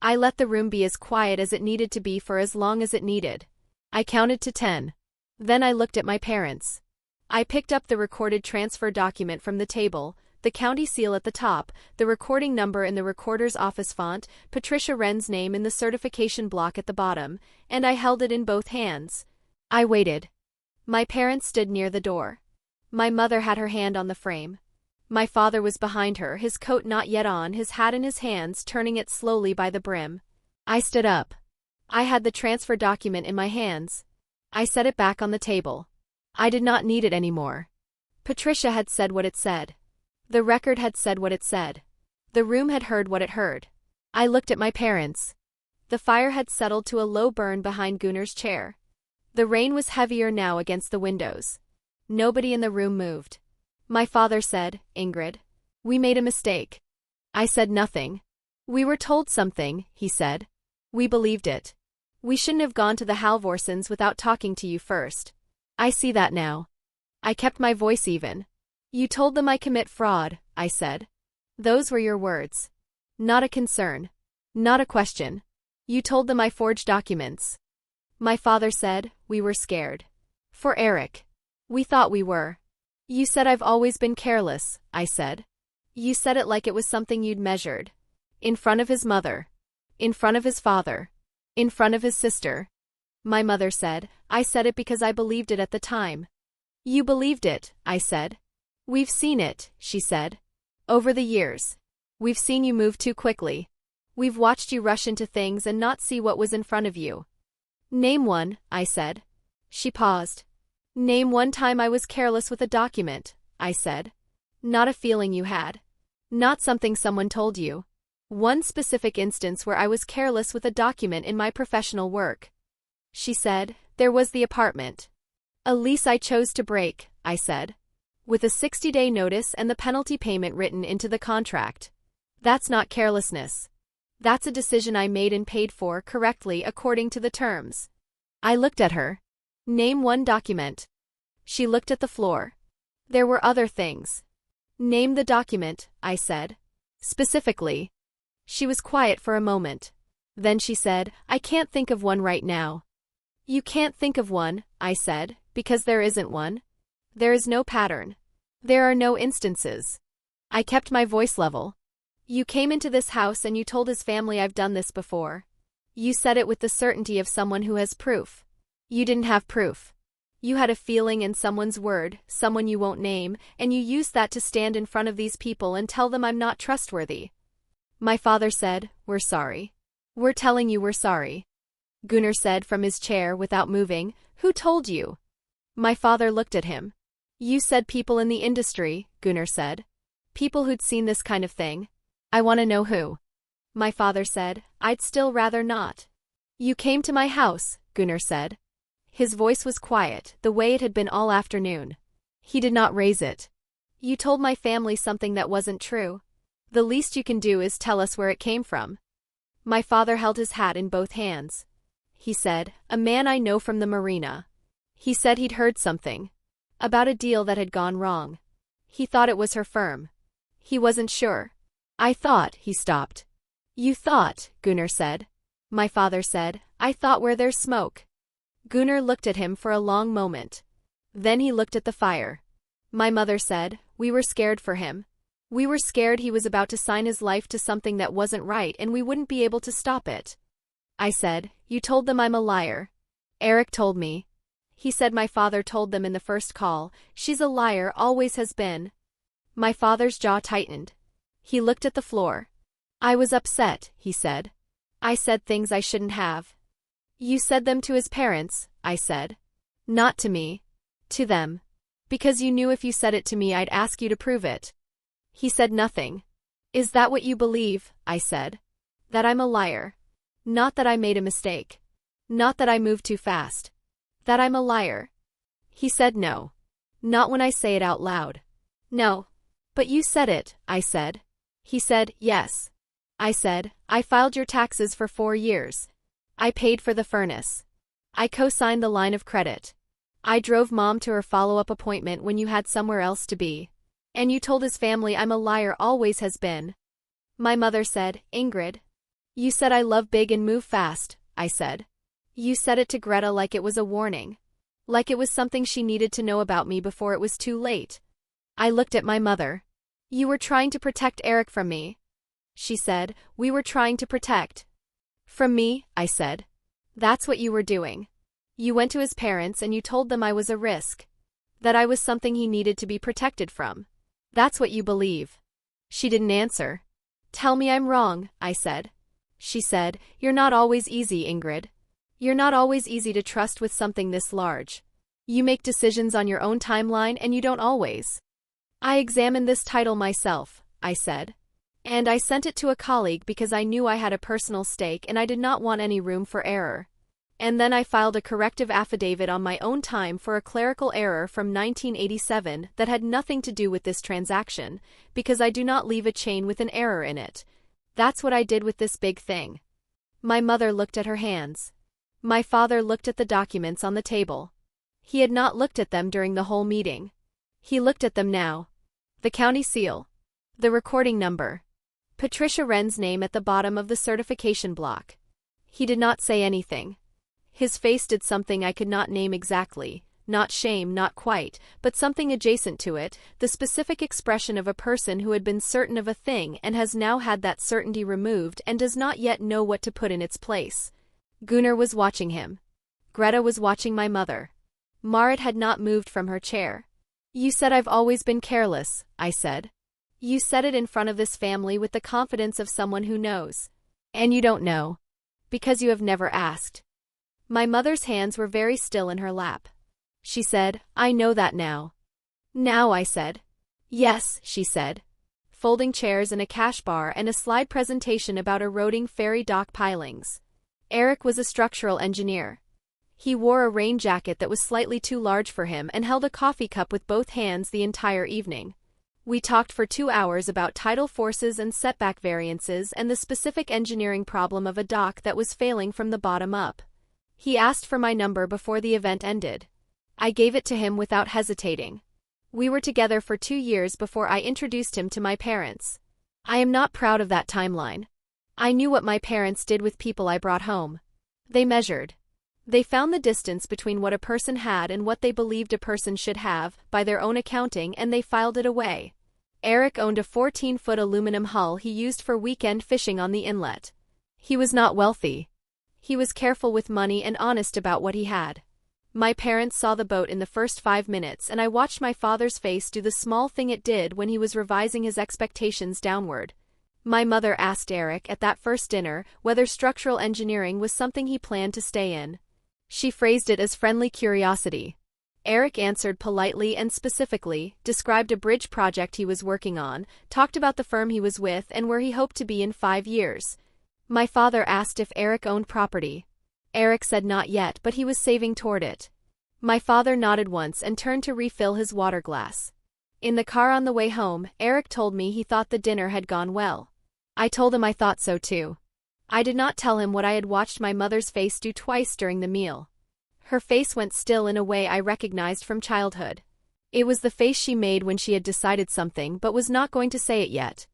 I let the room be as quiet as it needed to be for as long as it needed. I counted to 10. Then I looked at my parents. I picked up the recorded transfer document from the table, the county seal at the top, the recording number in the recorder's office font, Patricia Wren's name in the certification block at the bottom, and I held it in both hands. I waited. My parents stood near the door. My mother had her hand on the frame. My father was behind her, his coat not yet on, his hat in his hands, turning it slowly by the brim. I stood up. I had the transfer document in my hands. I set it back on the table. I did not need it anymore. Patricia had said what it said. The record had said what it said. The room had heard what it heard. I looked at my parents. The fire had settled to a low burn behind Gunnar's chair. The rain was heavier now against the windows. Nobody in the room moved. My father said, Ingrid, we made a mistake. I said nothing. We were told something, he said. We believed it. We shouldn't have gone to the Halvorsens without talking to you first. I see that now. I kept my voice even. You told them I commit fraud, I said. Those were your words. Not a concern. Not a question. You told them I forged documents. My father said, we were scared. For Eric. We thought we were. You said I've always been careless, I said. You said it like it was something you'd measured. In front of his mother. In front of his father. In front of his sister. My mother said, I said it because I believed it at the time. You believed it, I said. We've seen it, she said. Over the years. We've seen you move too quickly. We've watched you rush into things and not see what was in front of you. Name one, I said. She paused. Name one time I was careless with a document, I said. Not a feeling you had. Not something someone told you. One specific instance where I was careless with a document in my professional work. She said, there was the apartment. A lease I chose to break, I said. With a 60-day notice and the penalty payment written into the contract. That's not carelessness. That's a decision I made and paid for correctly according to the terms. I looked at her. Name one document. She looked at the floor. There were other things. Name the document, I said. Specifically. She was quiet for a moment. Then she said, I can't think of one right now. You can't think of one, I said, because there isn't one. There is no pattern. There are no instances. I kept my voice level. You came into this house and you told his family I've done this before. You said it with the certainty of someone who has proof. You didn't have proof. You had a feeling and someone's word, someone you won't name, and you used that to stand in front of these people and tell them I'm not trustworthy. My father said, We're sorry. We're telling you we're sorry. Gunnar said from his chair without moving, Who told you? My father looked at him. You said people in the industry, Gunnar said. People who'd seen this kind of thing. I want to know who. My father said, I'd still rather not. You came to my house, Gunnar said. His voice was quiet, the way it had been all afternoon. He did not raise it. You told my family something that wasn't true. The least you can do is tell us where it came from. My father held his hat in both hands. He said, A man I know from the marina. He said he'd heard something. About a deal that had gone wrong. He thought it was her firm. He wasn't sure. I thought, he stopped. You thought, Gunnar said. My father said, I thought where there's smoke. Gunnar looked at him for a long moment. Then he looked at the fire. My mother said, We were scared for him. We were scared he was about to sign his life to something that wasn't right and we wouldn't be able to stop it. I said, You told them I'm a liar. Eric told me. He said my father told them in the first call, She's a liar, always has been. My father's jaw tightened. He looked at the floor. I was upset, he said. I said things I shouldn't have. You said them to his parents, I said. Not to me. To them. Because you knew if you said it to me I'd ask you to prove it. He said nothing. Is that what you believe? I said. That I'm a liar. Not that I made a mistake. Not that I moved too fast. That I'm a liar. He said no. Not when I say it out loud. No. But you said it, I said. He said, yes. I said, I filed your taxes for 4 years. I paid for the furnace. I co-signed the line of credit. I drove Mom to her follow-up appointment when you had somewhere else to be. And you told his family I'm a liar, always has been. My mother said, Ingrid. You said I love big and move fast, I said. You said it to Greta like it was a warning. Like it was something she needed to know about me before it was too late. I looked at my mother. You were trying to protect Eric from me. She said, we were trying to protect. From me, I said. That's what you were doing. You went to his parents and you told them I was a risk. That I was something he needed to be protected from. That's what you believe. She didn't answer. Tell me I'm wrong, I said. She said, you're not always easy, Ingrid. You're not always easy to trust with something this large. You make decisions on your own timeline and you don't always. I examined this title myself, I said. And I sent it to a colleague because I knew I had a personal stake and I did not want any room for error. And then I filed a corrective affidavit on my own time for a clerical error from 1987 that had nothing to do with this transaction, because I do not leave a chain with an error in it. That's what I did with this big thing. My mother looked at her hands. My father looked at the documents on the table. He had not looked at them during the whole meeting. He looked at them now. The county seal. The recording number. Patricia Wren's name at the bottom of the certification block. He did not say anything. His face did something I could not name exactly, not shame, not quite, but something adjacent to it, the specific expression of a person who had been certain of a thing and has now had that certainty removed and does not yet know what to put in its place. Gunnar was watching him. Greta was watching my mother. Marit had not moved from her chair. You said I've always been careless, I said. You said it in front of this family with the confidence of someone who knows. And you don't know. Because you have never asked. My mother's hands were very still in her lap. She said, I know that now. Now, I said. Yes, she said. Folding chairs and a cash bar and a slide presentation about eroding ferry dock pilings. Eric was a structural engineer. He wore a rain jacket that was slightly too large for him and held a coffee cup with both hands the entire evening. We talked for 2 hours about tidal forces and setback variances and the specific engineering problem of a dock that was failing from the bottom up. He asked for my number before the event ended. I gave it to him without hesitating. We were together for 2 years before I introduced him to my parents. I am not proud of that timeline. I knew what my parents did with people I brought home. They measured. They found the distance between what a person had and what they believed a person should have, by their own accounting, and they filed it away. Eric owned a 14-foot aluminum hull he used for weekend fishing on the inlet. He was not wealthy. He was careful with money and honest about what he had. My parents saw the boat in the first 5 minutes, and I watched my father's face do the small thing it did when he was revising his expectations downward. My mother asked Eric at that first dinner whether structural engineering was something he planned to stay in. She phrased it as friendly curiosity. Eric answered politely and specifically, described a bridge project he was working on, talked about the firm he was with and where he hoped to be in 5 years. My father asked if Eric owned property. Eric said not yet, but he was saving toward it. My father nodded once and turned to refill his water glass. In the car on the way home, Eric told me he thought the dinner had gone well. I told him I thought so too. I did not tell him what I had watched my mother's face do twice during the meal. Her face went still in a way I recognized from childhood. It was the face she made when she had decided something but was not going to say it yet.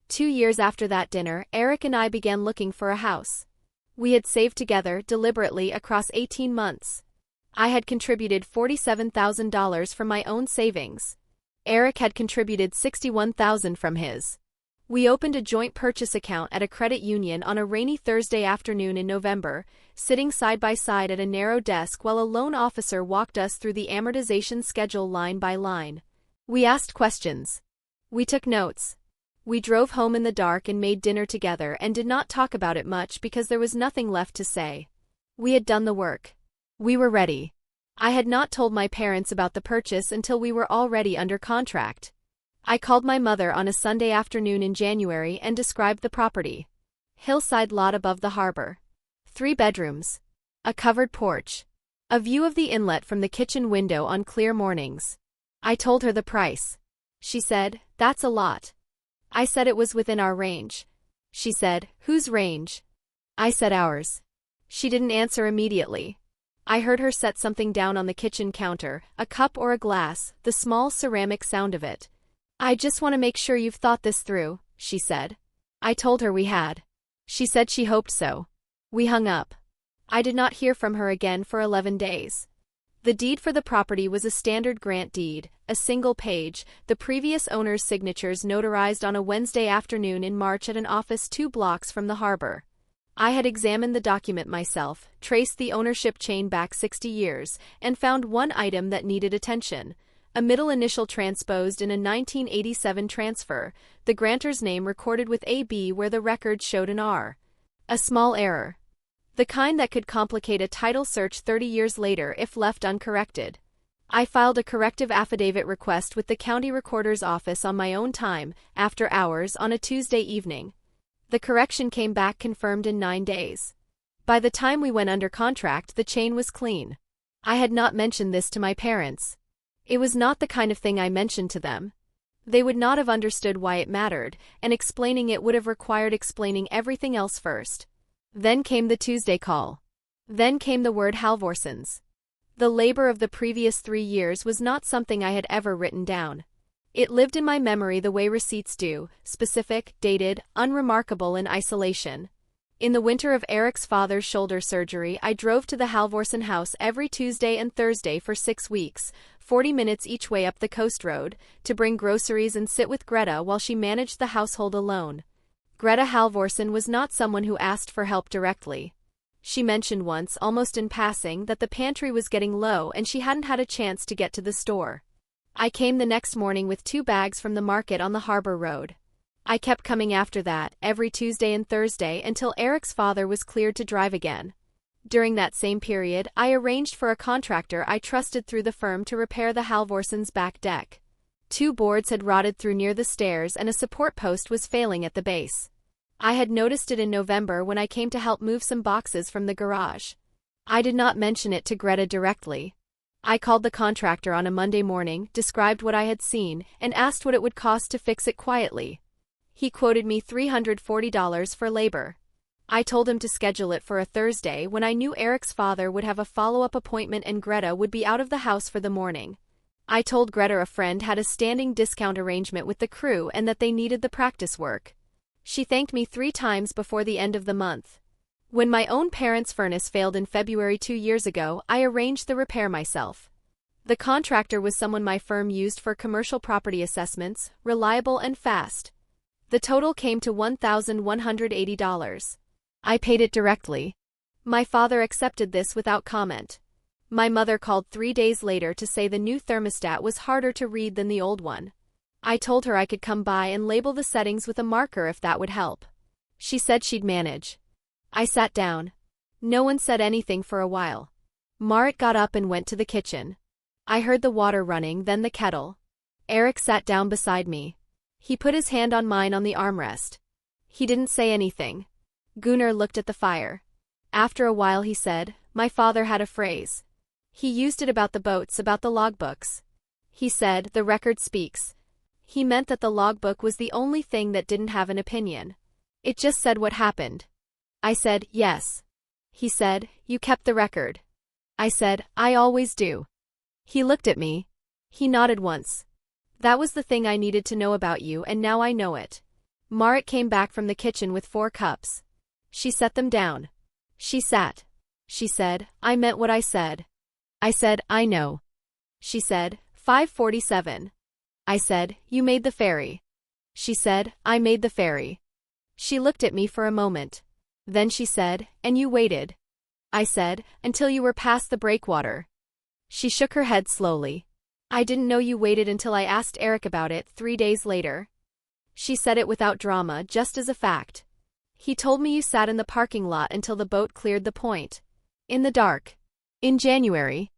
2 years after that dinner, Eric and I began looking for a house. We had saved together, deliberately, across 18 months. I had contributed $47,000 from my own savings. Eric had contributed $61,000 from his. We opened a joint purchase account at a credit union on a rainy Thursday afternoon in November, sitting side by side at a narrow desk while a loan officer walked us through the amortization schedule line by line. We asked questions. We took notes. We drove home in the dark and made dinner together and did not talk about it much because there was nothing left to say. We had done the work. We were ready. I had not told my parents about the purchase until we were already under contract. I called my mother on a Sunday afternoon in January and described the property. Hillside lot above the harbor. 3 bedrooms. A covered porch. A view of the inlet from the kitchen window on clear mornings. I told her the price. She said, "That's a lot." I said it was within our range. She said, "Whose range?" I said ours. She didn't answer immediately. I heard her set something down on the kitchen counter, a cup or a glass, the small ceramic sound of it. "I just want to make sure you've thought this through," she said. I told her we had. She said she hoped so. We hung up. I did not hear from her again for 11 days. The deed for the property was a standard grant deed, a single page, the previous owner's signatures notarized on a Wednesday afternoon in March at an office 2 blocks from the harbor. I had examined the document myself, traced the ownership chain back 60 years, and found one item that needed attention. A middle initial transposed in a 1987 transfer, the grantor's name recorded with AB where the record showed an R. A small error. The kind that could complicate a title search 30 years later if left uncorrected. I filed a corrective affidavit request with the county recorder's office on my own time, after hours, on a Tuesday evening. The correction came back confirmed in 9 days. By the time we went under contract, the chain was clean. I had not mentioned this to my parents. It was not the kind of thing I mentioned to them. They would not have understood why it mattered, and explaining it would have required explaining everything else first. Then came the Tuesday call. Then came the word Halvorsens. The labor of the previous 3 years was not something I had ever written down. It lived in my memory the way receipts do, specific, dated, unremarkable in isolation. In the winter of Eric's father's shoulder surgery, I drove to the Halvorsen house every Tuesday and Thursday for 6 weeks, 40 minutes each way up the coast road, to bring groceries and sit with Greta while she managed the household alone. Greta Halvorsen was not someone who asked for help directly. She mentioned once, almost in passing, that the pantry was getting low and she hadn't had a chance to get to the store. I came the next morning with 2 bags from the market on the harbor road. I kept coming after that, every Tuesday and Thursday, until Eric's father was cleared to drive again. During that same period, I arranged for a contractor I trusted through the firm to repair the Halvorsen's back deck. 2 boards had rotted through near the stairs and a support post was failing at the base. I had noticed it in November when I came to help move some boxes from the garage. I did not mention it to Greta directly. I called the contractor on a Monday morning, described what I had seen, and asked what it would cost to fix it quietly. He quoted me $340 for labor. I told him to schedule it for a Thursday when I knew Eric's father would have a follow-up appointment and Greta would be out of the house for the morning. I told Greta a friend had a standing discount arrangement with the crew and that they needed the practice work. She thanked me 3 times before the end of the month. When my own parents' furnace failed in February 2 years ago, I arranged the repair myself. The contractor was someone my firm used for commercial property assessments, reliable and fast. The total came to $1,180. I paid it directly. My father accepted this without comment. My mother called 3 days later to say the new thermostat was harder to read than the old one. I told her I could come by and label the settings with a marker if that would help. She said she'd manage. I sat down. No one said anything for a while. Marit got up and went to the kitchen. I heard the water running, then the kettle. Eric sat down beside me. He put his hand on mine on the armrest. He didn't say anything. Gunnar looked at the fire. After a while he said, "My father had a phrase. He used it about the boats, about the logbooks. He said, the record speaks. He meant that the logbook was the only thing that didn't have an opinion. It just said what happened." I said, "Yes." He said, "You kept the record." I said, "I always do." He looked at me. He nodded once. "That was the thing I needed to know about you, and now I know it." Marit came back from the kitchen with 4 cups. She set them down. She sat. She said, "I meant what I said." I said, "I know." She said, 5:47. I said, "You made the ferry." She said, "I made the ferry." She looked at me for a moment. Then she said, "And you waited." I said, "Until you were past the breakwater." She shook her head slowly. "I didn't know you waited until I asked Eric about it 3 days later." She said it without drama, just as a fact. "He told me you sat in the parking lot until the boat cleared the point. In the dark. In January."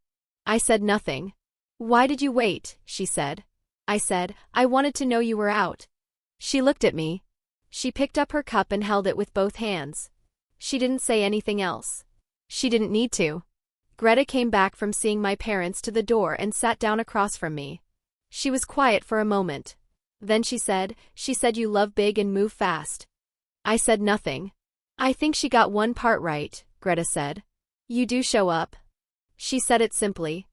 I said nothing. "Why did you wait?" she said. I said, "I wanted to know you were out." She looked at me. She picked up her cup and held it with both hands. She didn't say anything else. She didn't need to. Greta came back from seeing my parents to the door and sat down across from me. She was quiet for a moment. Then she said, "You love big and move fast." I said nothing. "I think she got one part right," Greta said. "You do show up." She said it simply.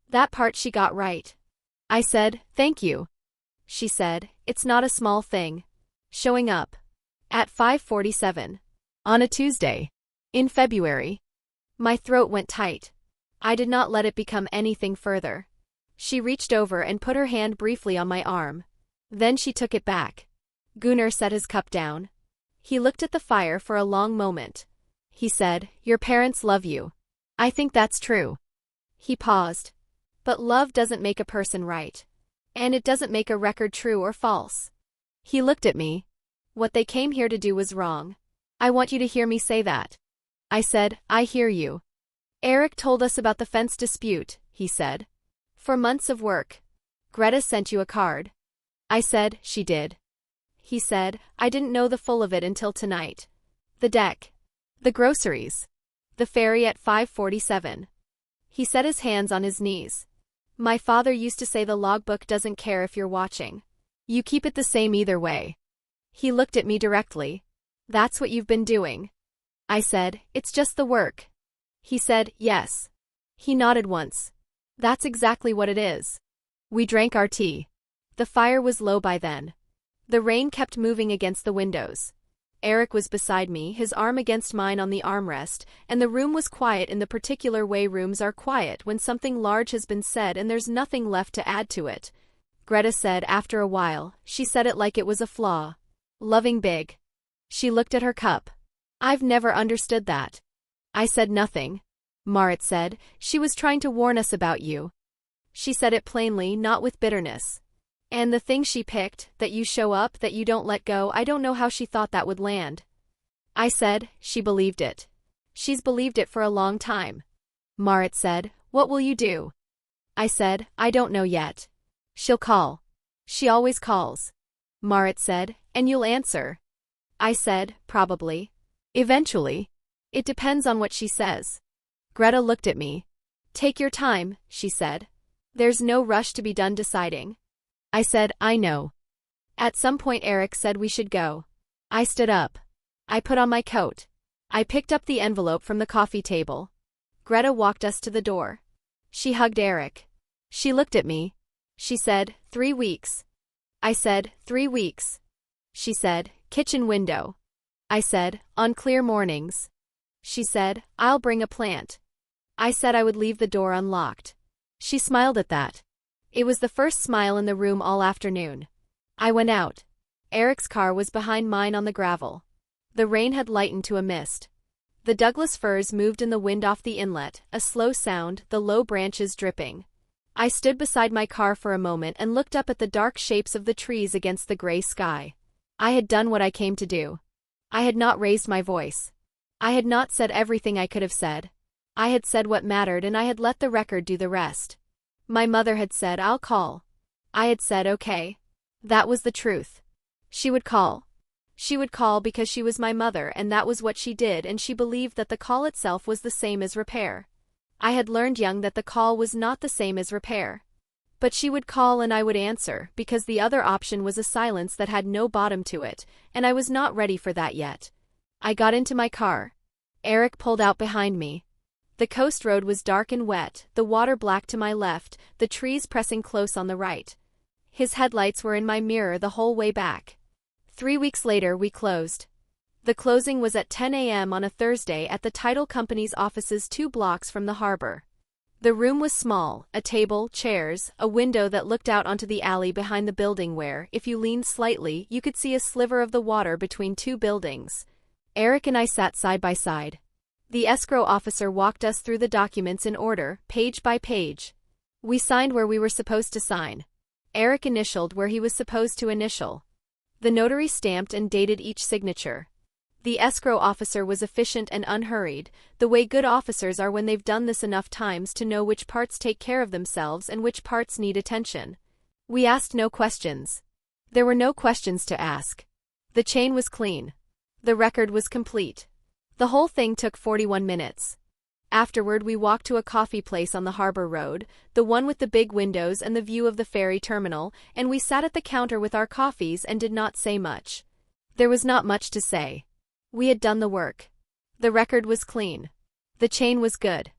That part she got right. I said, "Thank you." She said, "It's not a small thing. Showing up." At 5:47. On a Tuesday. In February. My throat went tight. I did not let it become anything further. She reached over and put her hand briefly on my arm. Then she took it back. Gunnar set his cup down. He looked at the fire for a long moment. He said, "Your parents love you." I think that's true. He paused. But love doesn't make a person right. And it doesn't make a record true or false. He looked at me. What they came here to do was wrong. I want you to hear me say that. I said, "I hear you." Eric told us about the fence dispute, he said. For months of work. Greta sent you a card. I said, "She did." He said, "I didn't know the full of it until tonight." The deck. The groceries. The ferry at 5:47. He set his hands on his knees. My father used to say the logbook doesn't care if you're watching. You keep it the same either way. He looked at me directly. That's what you've been doing. I said, "It's just the work." He said, "Yes." He nodded once. That's exactly what it is. We drank our tea. The fire was low by then. The rain kept moving against the windows. Eric was beside me, his arm against mine on the armrest, and the room was quiet in the particular way rooms are quiet when something large has been said and there's nothing left to add to it. Greta said after a while, she said it like it was a flaw. Loving big. She looked at her cup. I've never understood that. I said nothing. Marit said, "She was trying to warn us about you." She said it plainly, not with bitterness. And the thing she picked, that you show up, that you don't let go, I don't know how she thought that would land. I said, "She believed it. She's believed it for a long time." Marit said, "What will you do?" I said, "I don't know yet. She'll call. She always calls." Marit said, "And you'll answer?" I said, "Probably. Eventually. It depends on what she says." Greta looked at me. "Take your time," she said. "There's no rush to be done deciding." I said, "I know." At some point Eric said we should go. I stood up. I put on my coat. I picked up the envelope from the coffee table. Greta walked us to the door. She hugged Eric. She looked at me. She said, 3 weeks. I said, 3 weeks. She said, kitchen window. I said, on clear mornings. She said, I'll bring a plant. I said I would leave the door unlocked. She smiled at that. It was the first smile in the room all afternoon. I went out. Eric's car was behind mine on the gravel. The rain had lightened to a mist. The Douglas firs moved in the wind off the inlet, a slow sound, the low branches dripping. I stood beside my car for a moment and looked up at the dark shapes of the trees against the gray sky. I had done what I came to do. I had not raised my voice. I had not said everything I could have said. I had said what mattered and I had let the record do the rest. My mother had said, I'll call. I had said, okay. That was the truth. She would call. She would call because she was my mother and that was what she did, and she believed that the call itself was the same as repair. I had learned young that the call was not the same as repair. But she would call and I would answer, because the other option was a silence that had no bottom to it, and I was not ready for that yet. I got into my car. Eric pulled out behind me. The coast road was dark and wet, the water black to my left, the trees pressing close on the right. His headlights were in my mirror the whole way back. 3 weeks later we closed. The closing was at 10 a.m. on a Thursday at the title company's offices 2 blocks from the harbor. The room was small, a table, chairs, a window that looked out onto the alley behind the building where, if you leaned slightly, you could see a sliver of the water between 2 buildings. Eric and I sat side by side. The escrow officer walked us through the documents in order, page by page. We signed where we were supposed to sign. Eric initialed where he was supposed to initial. The notary stamped and dated each signature. The escrow officer was efficient and unhurried, the way good officers are when they've done this enough times to know which parts take care of themselves and which parts need attention. We asked no questions. There were no questions to ask. The chain was clean. The record was complete. The whole thing took 41 minutes. Afterward we walked to a coffee place on the harbor road, the one with the big windows and the view of the ferry terminal, and we sat at the counter with our coffees and did not say much. There was not much to say. We had done the work. The record was clean. The chain was good.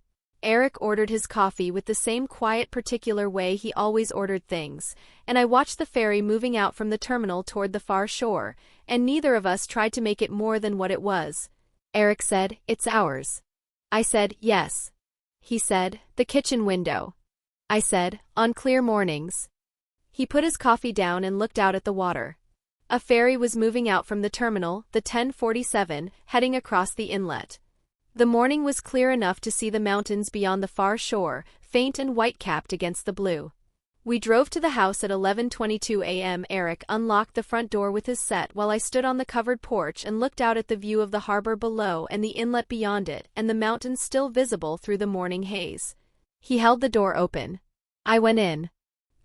Eric ordered his coffee with the same quiet, particular way he always ordered things, and I watched the ferry moving out from the terminal toward the far shore, and neither of us tried to make it more than what it was. Eric said, "It's ours." I said, "Yes." He said, "The kitchen window." I said, "On clear mornings." He put his coffee down and looked out at the water. A ferry was moving out from the terminal, the 1047, heading across the inlet. The morning was clear enough to see the mountains beyond the far shore, faint and white-capped against the blue. We drove to the house at 11:22 a.m. Eric unlocked the front door with his set while I stood on the covered porch and looked out at the view of the harbor below and the inlet beyond it and the mountains still visible through the morning haze. He held the door open. I went in.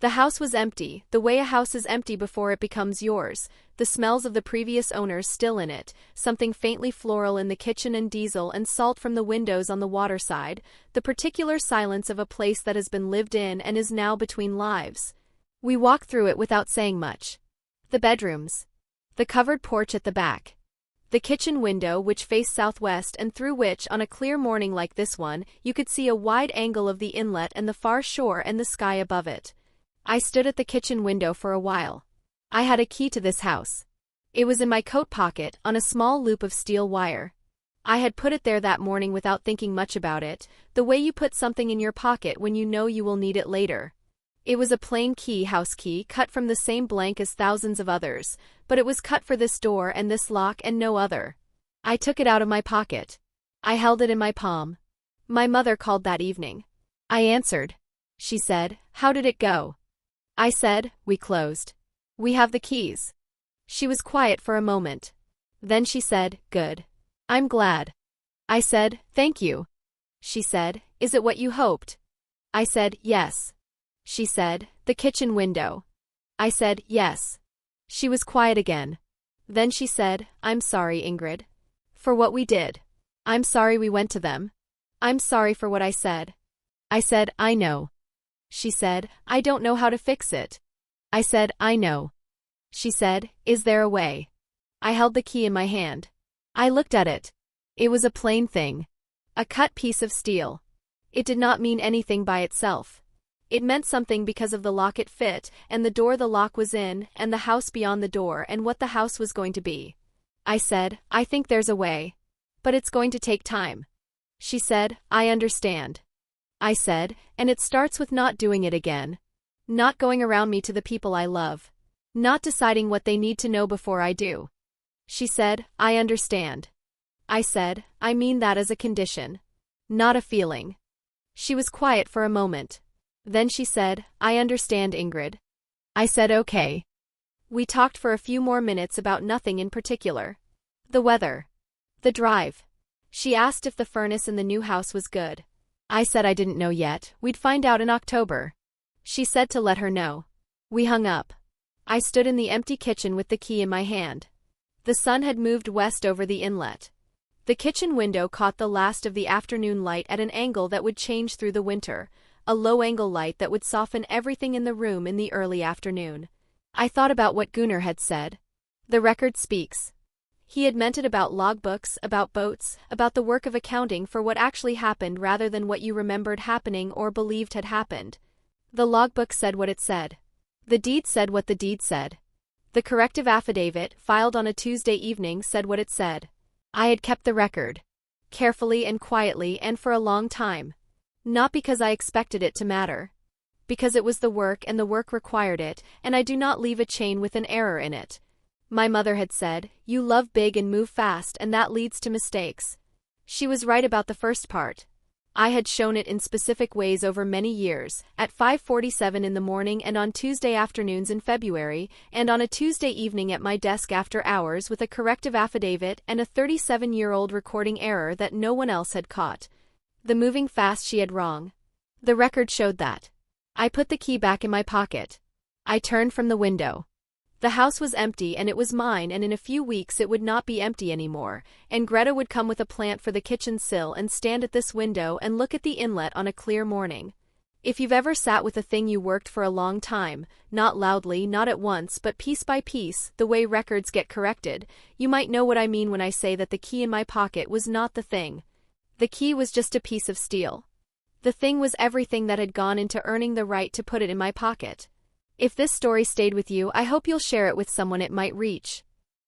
The house was empty, the way a house is empty before it becomes yours, the smells of the previous owners still in it, something faintly floral in the kitchen and diesel and salt from the windows on the waterside, the particular silence of a place that has been lived in and is now between lives. We walked through it without saying much. The bedrooms. The covered porch at the back. The kitchen window which faced southwest and through which, on a clear morning like this one, you could see a wide angle of the inlet and the far shore and the sky above it. I stood at the kitchen window for a while. I had a key to this house. It was in my coat pocket, on a small loop of steel wire. I had put it there that morning without thinking much about it, the way you put something in your pocket when you know you will need it later. It was a plain key, house key, cut from the same blank as thousands of others, but it was cut for this door and this lock and no other. I took it out of my pocket. I held it in my palm. My mother called that evening. I answered. She said, "How did it go?" I said, "We closed. We have the keys." She was quiet for a moment. Then she said, "Good. I'm glad." I said, "Thank you." She said, "Is it what you hoped?" I said, "Yes." She said, "The kitchen window." I said, "Yes." She was quiet again. Then she said, "I'm sorry, Ingrid. For what we did. I'm sorry we went to them. I'm sorry for what I said." I said, "I know." She said, "I don't know how to fix it." I said, "I know." She said, "Is there a way?" I held the key in my hand. I looked at it. It was a plain thing. A cut piece of steel. It did not mean anything by itself. It meant something because of the lock it fit, and the door the lock was in, and the house beyond the door, and what the house was going to be. I said, I think there's a way. But it's going to take time. She said, I understand. I said, and it starts with not doing it again. Not going around me to the people I love. Not deciding what they need to know before I do. She said, I understand. I said, I mean that as a condition. Not a feeling. She was quiet for a moment. Then she said, I understand, Ingrid. I said, okay. We talked for a few more minutes about nothing in particular. The weather. The drive. She asked if the furnace in the new house was good. I said I didn't know yet, we'd find out in October. She said to let her know. We hung up. I stood in the empty kitchen with the key in my hand. The sun had moved west over the inlet. The kitchen window caught the last of the afternoon light at an angle that would change through the winter, a low-angle light that would soften everything in the room in the early afternoon. I thought about what Gunnar had said. The record speaks. He had meant it about logbooks, about boats, about the work of accounting for what actually happened rather than what you remembered happening or believed had happened. The logbook said what it said. The deed said what the deed said. The corrective affidavit, filed on a Tuesday evening, said what it said. I had kept the record. Carefully and quietly and for a long time. Not because I expected it to matter. Because it was the work and the work required it, and I do not leave a chain with an error in it. My mother had said, you love big and move fast and that leads to mistakes. She was right about the first part. I had shown it in specific ways over many years, at 5:47 in the morning and on Tuesday afternoons in February, and on a Tuesday evening at my desk after hours with a corrective affidavit and a 37-year-old recording error that no one else had caught. The moving fast she had wrong. The record showed that. I put the key back in my pocket. I turned from the window. The house was empty and it was mine, and in a few weeks it would not be empty anymore, and Greta would come with a plant for the kitchen sill and stand at this window and look at the inlet on a clear morning. If you've ever sat with a thing you worked for a long time, not loudly, not at once, but piece by piece, the way records get corrected, you might know what I mean when I say that the key in my pocket was not the thing. The key was just a piece of steel. The thing was everything that had gone into earning the right to put it in my pocket. If this story stayed with you, I hope you'll share it with someone it might reach.